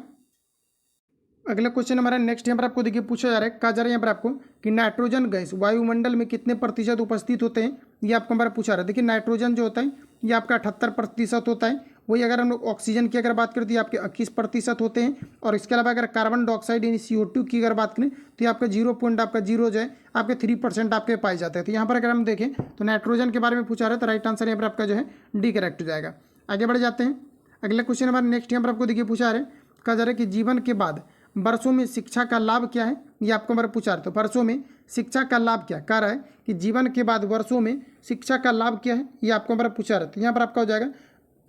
अगला क्वेश्चन हमारा नेक्स्ट यहाँ पर आपको देखिए पूछा जा रहा है, कहा जा रहा है यहाँ पर आपको कि नाइट्रोजन गैस वायुमंडल में कितने प्रतिशत उपस्थित होते हैं, ये आपको हमारा पूछा रहा है। देखिए नाइट्रोजन जो होता है ये आपका 78% होता है। वही अगर हम लोग ऑक्सीजन की अगर बात करें तो ये आपके 21% होते हैं। और इसके अलावा अगर कार्बन डाइऑक्साइड यानी CO2 की अगर बात करें तो ये आपका 0.0 जो है आपके 3% आपके पाए जाते हैं। तो यहाँ पर अगर हम देखें तो नाइट्रोजन के बारे में पूछा रहा है, तो राइट आंसर यहाँ पर आपका जो है डी करेक्ट हो जाएगा। आगे बढ़ जाते हैं। अगला क्वेश्चन हमारा नेक्स्ट यहाँ पर आपको देखिए पूछा रहा है, कहा जा रहा है कि जीवन के बाद वर्षों में शिक्षा का लाभ क्या है, ये आपको हमारा पूछा रहा है। तो वर्षों में शिक्षा का लाभ क्या कह रहा है कि जीवन के बाद वर्षों में शिक्षा का लाभ क्या है, ये आपको हमारा पूछा रहा है। तो यहाँ पर आपका हो जाएगा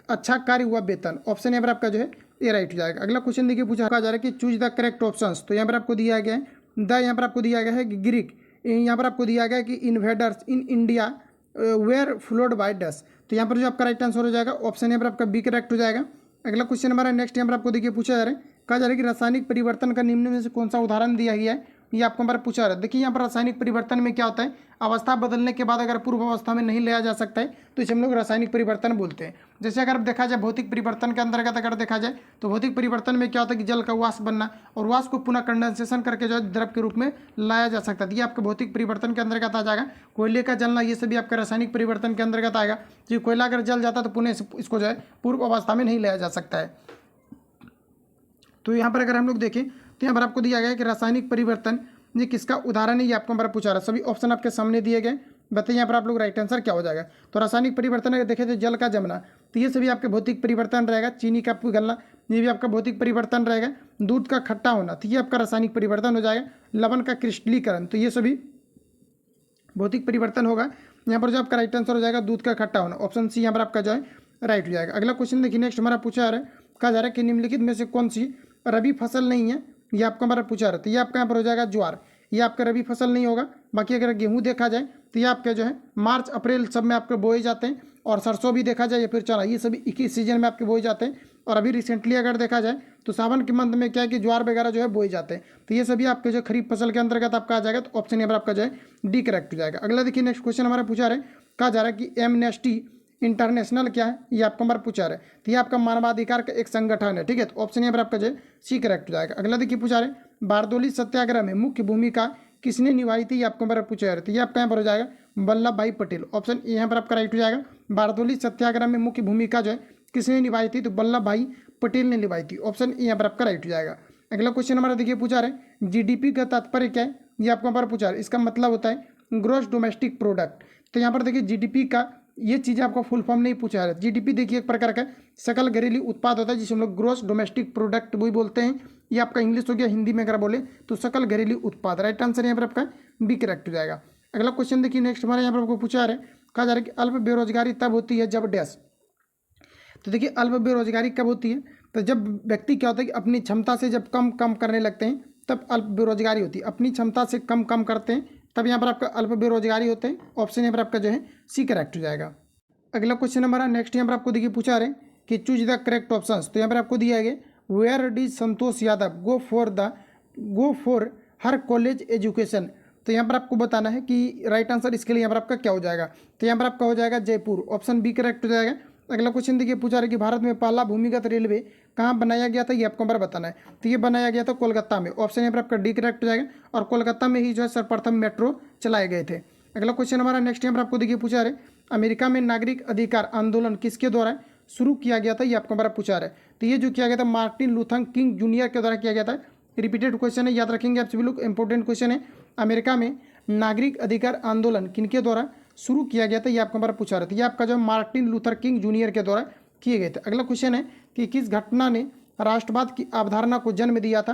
अच्छा कार्य हुआ वेतन। ऑप्शन यहाँ पर आपका जो है ये राइट हो जाएगा। अगला क्वेश्चन देखिए पूछा जा रहा है कि चूज द करेक्ट ऑप्शंस। तो यहाँ पर आपको दिया गया है द, यहाँ पर आपको दिया गया है कि ग्रीक, यहाँ पर आपको दिया गया है कि invaders in India were flowed by Dutch. तो यहाँ पर जो आपका राइट आंसर हो जाएगा ऑप्शन यहाँ पर आपका बी करेक्ट हो जाएगा। अगला क्वेश्चन हमारा नेक्स्ट यहाँ पर आपको देखिए पूछा जा रहा है, कहा जा रहा है कि रासायनिक परिवर्तन का निम्न में से कौन सा उदाहरण दिया गया है, ये आपको हमारा पूछा रहा है। देखिए यहाँ पर रासायनिक परिवर्तन में क्या होता है, अवस्था बदलने के बाद अगर पूर्व अवस्था में नहीं लाया जा सकता है तो इसे हम लोग रासायनिक परिवर्तन बोलते हैं। जैसे अगर देखा जाए भौतिक परिवर्तन के अंतर्गत अगर देखा जाए तो भौतिक परिवर्तन में क्या होता है कि जल का वाष्प बनना और वाष्प को पुनः कंडेंसेशन करके जो है द्रव के रूप में लाया जा सकता है। ये आपके भौतिक परिवर्तन के अंतर्गत आ जाएगा। कोयले का जलना ये सभी आपका रासायनिक परिवर्तन के अंतर्गत आएगा। जो कोयला अगर जल जाता तो पुनः इसको जो है पूर्व अवस्था में नहीं लाया जा सकता है। तो यहाँ पर अगर हम लोग देखें तो यहाँ पर आपको दिया गया है कि रासायनिक परिवर्तन ये किसका उदाहरण है, ये आपको हमारा पूछा रहा है। सभी ऑप्शन आपके सामने दिए गए, बताइए यहाँ पर आप लोग राइट आंसर क्या हो जाएगा। तो रासायनिक परिवर्तन अगर देखें तो जल का जमना, तो ये सभी आपके भौतिक परिवर्तन रहेगा। चीनी का पिघलना ये भी आपका भौतिक परिवर्तन रहेगा। दूध का खट्टा होना तो ये आपका रासायनिक परिवर्तन हो जाएगा। लवण का क्रिस्टलीकरण तो ये सभी भौतिक परिवर्तन होगा। यहाँ पर जो आपका राइट आंसर हो जाएगा दूध का खट्टा होना। ऑप्शन सी यहाँ पर आपका जो है राइट हो जाएगा। अगला क्वेश्चन देखिए नेक्स्ट हमारा पूछा जा रहा है, कहा जा रहा है कि निम्नलिखित में से कौन सी रबी फसल नहीं है, ये आपका हमारा पूछा रहा है। तो ये आपका यहाँ पर हो जाएगा ज्वार, ये आपका रबी फसल नहीं होगा। बाकी अगर गेहूं देखा जाए तो ये आपके जो है मार्च अप्रैल सब में आपके बोए जाते हैं। और सरसों भी देखा जाए या फिर चना, ये सभी एक ही सीजन में आपके बोए जाते हैं। और अभी रिसेंटली अगर देखा जाए तो सावन के मंथ में क्या है कि ज्वार वगैरह जो है बोए जाते हैं। तो ये सभी आपके जो खरीफ फसल के अंतर्गत आपका आ जाएगा। तो ऑप्शन यहाँ पर आपका जो है डी करेक्ट हो जाएगा। अगला देखिए नेक्स्ट क्वेश्चन हमारा पूछा रहा है, कहा जा रहा है कि एमनेस्टी इंटरनेशनल क्या है, ये आपका हमारा पूछा रहा है। तो ये आपका मानवाधिकार का एक संगठन है, ठीक है। तो ऑप्शन यहाँ पर आपका जो है सी करेक्ट हो जाएगा। अगला देखिए पूछा रहे बारदोली सत्याग्रह में मुख्य भूमिका किसने निभाई थी, ये आपको हमारा पूछा जा रहा है। तो ये आपका यहाँ पर हो जाएगा वल्लभ भाई पटेल। ऑप्शन यहाँ पर आपका राइट हो जाएगा। बारदोली सत्याग्रह में मुख्य भूमिका जो है किसने निभाई थी, तो वल्लभ भाई पटेल ने निभाई थी। ऑप्शन यहाँ पर आपका राइट हो जाएगा। अगला क्वेश्चन हमारा देखिए पूछा रहे GDP का तात्पर्य क्या है, ये आपको हमारा पूछा रहा है। इसका मतलब होता है ग्रॉस डोमेस्टिक प्रोडक्ट। तो यहाँ पर देखिए GDP का ये चीज़ें आपको फुल फॉर्म नहीं पूछा है। GDP देखिए एक प्रकार का सकल घरेलू उत्पाद होता है जिसे हम लोग ग्रॉस डोमेस्टिक प्रोडक्ट वही बोलते हैं। ये आपका इंग्लिश हो गया, हिंदी में अगर बोले तो सकल घरेलू उत्पाद। राइट आंसर यहाँ पर आपका बी करेक्ट हो जाएगा। अगला क्वेश्चन देखिए नेक्स्ट हमारे यहाँ पर आपको पूछा है, कहा जा रहा है कि अल्प बेरोजगारी तब होती है जब डैश। तो देखिए अल्प बेरोजगारी कब होती है, तो जब व्यक्ति क्या होता है कि अपनी क्षमता से जब कम करने लगते हैं तब अल्प बेरोजगारी होती है। अपनी क्षमता से कम करते हैं तब यहाँ पर आपका अल्प बेरोजगारी होते हैं। ऑप्शन यहाँ पर आपका जो है सी करेक्ट हो जाएगा। अगला क्वेश्चन हमारा नेक्स्ट यहाँ पर आपको देखिए पूछा रहे कि चूज द करेक्ट ऑप्शंस। तो यहाँ पर आपको दिया गया where does Santosh Yadav go for her college education. तो यहाँ पर आपको बताना है कि राइट आंसर इसके लिए यहाँ पर आपका क्या हो जाएगा। तो यहाँ पर आपका हो जाएगा जयपुर। ऑप्शन बी करेक्ट हो जाएगा। अगला क्वेश्चन देखिए पूछा रहा है कि भारत में पहला भूमिगत रेलवे कहाँ बनाया गया था, ये आपको हमारा बताना है। तो ये बनाया गया था कोलकाता में। ऑप्शन यहाँ पर आपका डी करेक्ट हो जाएगा। और कोलकाता में ही जो है सर्वप्रथम मेट्रो चलाए गए थे। अगला क्वेश्चन हमारा नेक्स्ट यहाँ पर आपको देखिए पूछा रहे अमेरिका में नागरिक अधिकार आंदोलन किसके द्वारा शुरू किया गया था, ये आपको हमारा पूछा रहा है। तो ये जो किया गया था मार्टिन लूथर किंग जूनियर के द्वारा किया गया था। रिपीटेड क्वेश्चन है, याद रखेंगे आप सभी लोग, इंपॉर्टेंट क्वेश्चन है। अमेरिका में नागरिक अधिकार आंदोलन किनके द्वारा शुरू किया गया था, ये आपको हमारा पूछा रहा था। ये आपका जो मार्टिन लूथर किंग जूनियर के द्वारा किए गए थे। अगला क्वेश्चन है कि किस घटना ने राष्ट्रवाद की अवधारणा को जन्म दिया था।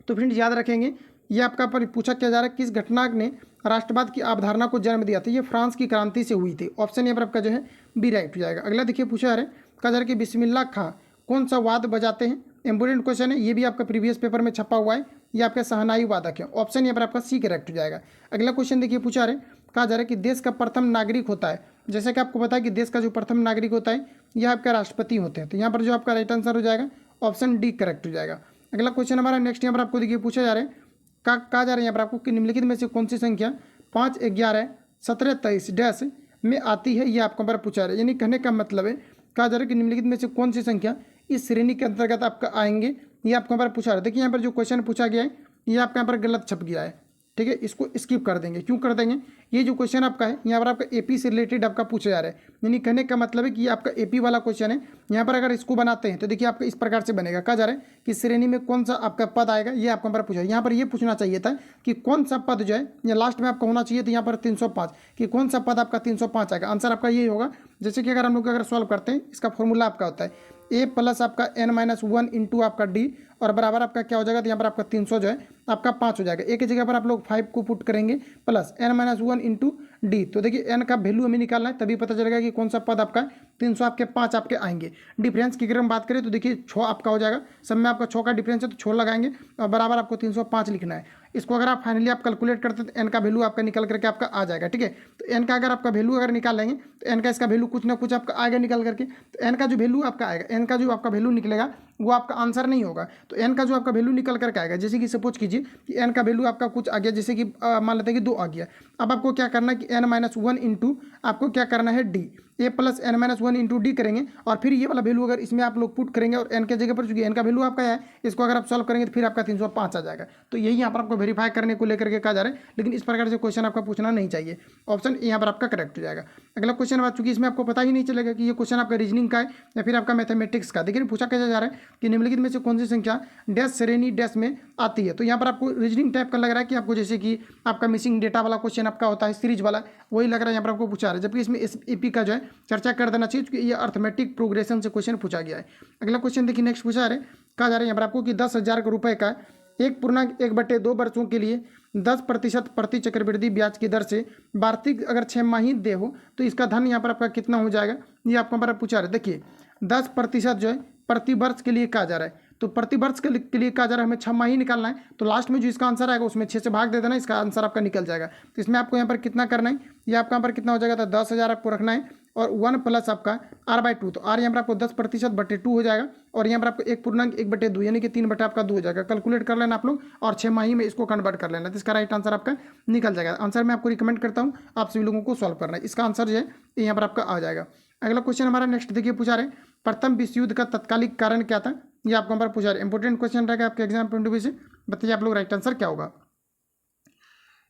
तो फ्रेंड्स याद रखेंगे, ये आपका पर पूछा क्या जा रहा है, किस घटना ने राष्ट्रवाद की अवधारणा को जन्म दिया था। ये फ्रांस की क्रांति से हुई थी। ऑप्शन यहाँ पर आपका जो है बी राइट हो जाएगा। अगला देखिए पूछा जा रहा है, कहा जा रहा है कि बिस्मिल्लाह खां कौन सा वाद्य बजाते हैं। इंपोर्टेंट क्वेश्चन है, ये भी आपका प्रीवियस पेपर में छपा हुआ है। ये आपका शहनाई वादक है। ऑप्शन यहाँ पर आपका सी करेक्ट हो जाएगा। अगला क्वेश्चन देखिए पूछा रहे, कहा जा रहा है कि देश का प्रथम नागरिक होता है। जैसे कि आपको पता है कि देश का जो प्रथम नागरिक होता है यह आपका राष्ट्रपति होते हैं। तो यहाँ पर जो आपका राइट आंसर हो जाएगा ऑप्शन डी करेक्ट हो जाएगा। अगला क्वेश्चन हमारा नेक्स्ट यहाँ पर आपको देखिए पूछा जा रहा है, कहा जा रहा है यहाँ पर आपको कि निम्नलिखित में से कौन सी संख्या 5, 11, 17, 23 डैश में आती है। ये आपको हमारा पूछा रहा है। यानी कहने का मतलब है, कहा जा रहा है कि निम्नलिखित में से कौन सी संख्या इस श्रेणी के अंतर्गत आपका आएंगे। ये आपको हमारा पूछा रहा है। देखिए यहाँ पर जो क्वेश्चन पूछा गया है ये आपका यहाँ पर गलत छप गया है। ठीक है, इसको स्किप कर देंगे। क्यों कर देंगे, ये जो क्वेश्चन आपका है यहाँ पर आपका एपी से रिलेटेड आपका पूछा जा रहा है। यानी कहने का मतलब है कि ये आपका एपी वाला क्वेश्चन है। यहाँ पर अगर इसको बनाते हैं तो देखिए आपका इस प्रकार से बनेगा। कहा जा रहा है कि श्रेणी में कौन सा आपका पद आएगा, ये आपको हमारा पूछा है। यहाँ पर ये पूछना चाहिए था कि कौन सा पद जो है या लास्ट में आपका होना चाहिए। तो यहाँ पर 305 कि कौन सा पद आपका 305 आएगा। आंसर आपका ये होगा। जैसे कि अगर हम लोग अगर सॉल्व करते हैं, इसका फॉर्मूला आपका होता है ए प्लस आपका n-1 इंटू आपका डी और बराबर आपका क्या हो जाएगा। तो यहाँ पर आपका 300 जो है आपका 5 हो जाएगा। एक ही जगह पर आप लोग 5 को पुट करेंगे प्लस n-1 इंटू डी। तो देखिए n का वैल्यू हमें निकालना है, तभी पता चलेगा कि कौन सा पद आपका 300 आपके 5 आपके आएंगे। डिफरेंस की अगर हम बात करें तो देखिए 6 आपका हो जाएगा। सब में आपका 6 का डिफरेंस है तो 6 लगाएंगे और बराबर आपको 305 लिखना है। इसको अगर आप फाइनली आप कैलकुलेट करते हैं तो n का वैल्यू आपका निकल करके आपका आ जाएगा। ठीक है, तो n का अगर आपका वैल्यू अगर निकालेंगे तो n का इसका वैल्यू कुछ ना कुछ आपका आएगा निकल करके। तो n का जो वैल्यू आपका आएगा, n का जो आपका वैल्यू निकलेगा वो आपका आंसर नहीं होगा। तो n का जो आपका वैल्यू निकल करके आएगा, जैसे कि सपोज कीजिए कि n का वैल्यू आपका कुछ आ गया, जैसे कि मान लेते हैं कि 2 आ गया। अब आपको क्या करना है कि n-1 इंटू आपको क्या करना है डी, ए प्लस n-1 इंटू डी करेंगे और फिर ये वाला वैल्यू अगर इसमें आप लोग पुट करेंगे और n के जगह पर चूंकि n का वैल्यू आपका है, इसको अगर आप सॉल्व करेंगे तो फिर आपका 305 आ जाएगा। तो यही यहाँ पर आपको वेरीफाई करने को लेकर के कहा जा रहा है। लेकिन इस प्रकार से क्वेश्चन आपका पूछना नहीं चाहिए। ऑप्शन यहाँ पर आपका करेक्ट हो जाएगा। अगला क्वेश्चन बात, चूंकि इसमें आपको पता ही नहीं चलेगा कि ये क्वेश्चन आपका रीजनिंग का है या फिर आपका मैथमेटिक्स का। देखिए पूछा कैसे जा रहा है कि निम्नलिखित में से कौन सी संख्या डैश श्रेणी डैश में आती है। तो यहाँ पर आपको रीजनिंग टाइप का लग रहा है कि आपको जैसे कि आपका मिसिंग डेटा वाला क्वेश्चन आपका होता है सीरीज वाला, वही लग रहा है यहाँ पर आपको पूछा रहा है। जबकि इसमें एपी का जो है चर्चा कर देना चाहिए क्योंकि ये अर्थमेटिक प्रोग्रेशन से क्वेश्चन पूछा गया है। अगला क्वेश्चन देखिए नेक्स्ट पूछा रहे, कहा जा रहा है यहाँ पर आपको कि 10,000 रुपये का 1.1/2 वर्षों के लिए 10% प्रति चक्रवृद्धि ब्याज की दर से वार्षिक अगर 6 माही दे हो तो इसका धन यहाँ पर आपका कितना हो जाएगा। ये आपको हमारा पूछा रहा है। देखिए 10% जो है प्रति वर्ष के लिए कहा जा रहा है। तो प्रति वर्ष के लिए कहा जा रहा है, हमें 6 माही निकालना है। तो लास्ट में जो इसका आंसर आएगा उसमें 6 से भाग दे देना, इसका आंसर आपका निकल जाएगा। तो इसमें आपको यहाँ पर कितना करना है, ये आपका यहाँ पर कितना हो जाएगा। तो 10,000 आपको रखना है और 1 प्लस आपका r/2। तो r यहाँ पर आपको 10%/2 हो जाएगा और यहाँ पर आपको 1.1/2 यानी कि 3 बटा आपका 2 हो जाएगा। कैलकुलेट कर लेना आप लोग और 6 माही में इसको कन्वर्ट कर लेना। तो इसका राइट आंसर आपका निकल जाएगा। आंसर मैं आपको रिकमेंड करता हूँ आप सभी लोगों को सॉल्व करना है। इसका आंसर जो है यहाँ पर आपका आ जाएगा। अगला क्वेश्चन हमारा नेक्स्ट देखिए पूछा रहे, प्रथम विश्व युद्ध का तत्कालिक कारण क्या था। ये आपको हमारा पूछा रहे, इंपॉर्टेंट क्वेश्चन रहेगा आपके एग्जाम पॉइंट ऑफ व्यू से। बताइए आप लोग राइट आंसर क्या होगा।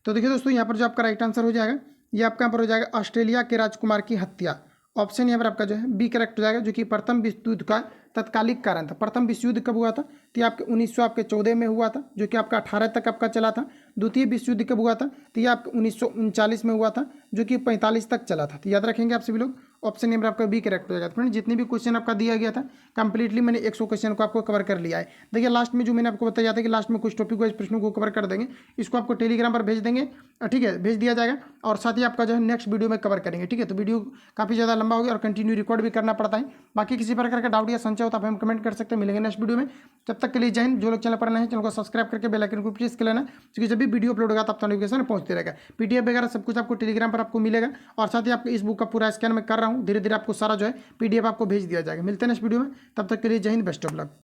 तो देखिए दोस्तों यहाँ पर जो आपका राइट आंसर हो जाएगा, ये आपका यहाँ पर हो जाएगा ऑस्ट्रेलिया के राजकुमार की हत्या। ऑप्शन यहाँ पर आपका जो है बी करेक्ट हो जाएगा, जो कि प्रथम विश्व युद्ध का तत्कालिक कारण था। प्रथम विश्व युद्ध कब हुआ था, तो ये आपके 1914 में हुआ था, जो कि आपका 18 तक आपका चला था। द्वितीय विश्व युद्ध कब हुआ था, तो ये आपके 1939 में हुआ था, जो कि 45 तक चला था। तो याद रखेंगे आप सभी लोग। ऑप्शन नंबर आपका बी करेक्ट हो जाएगा। फ्रेंड जितने भी क्वेश्चन आपका दिया गया था कंप्लीटली मैंने 100 क्वेश्चन को आपको कवर कर लिया है। देखिए लास्ट में जो मैंने आपको बताया था कि लास्ट में कुछ टॉपिक वाइज प्रश्नों को कवर कर देंगे, इसको आपको टेलीग्राम पर भेज देंगे। ठीक है, भेज दिया जाएगा और साथ ही आपका जो है नेक्स्ट वीडियो में कवर करेंगे। ठीक है, तो वीडियो काफ़ी ज़्यादा लंबा हो गया और कंटिन्यू रिकॉर्ड भी करना पड़ता है। बाकी किसी प्रकार का डाउट या संशय हो तो आप हम कमेंट कर सकते हैं। मिलेंगे नेक्स्ट वीडियो में, तब तक के लिए जय हिंद। जो लोग चैनल पर नए हैं चैनल को सब्सक्राइब करके बेल आइकन को प्रेस कर लेना, क्योंकि जब भी वीडियो अपलोड होगा तब तक नोटिफिकेशन पहुंचते रहेगा। पीडीएफ वगैरह सब कुछ आपको टेलीग्राम पर आपको मिलेगा और साथ ही आपको इस बुक का पूरा स्कैन मैं कर रहा हूँ। धीरे धीरे आपको सारा जो है पीडीएफ आपको भेज दिया जाएगा। मिलते हैं नेक्स्ट वीडियो में, तब तक के लिए जय हिंद, बेस्ट ऑफ लक।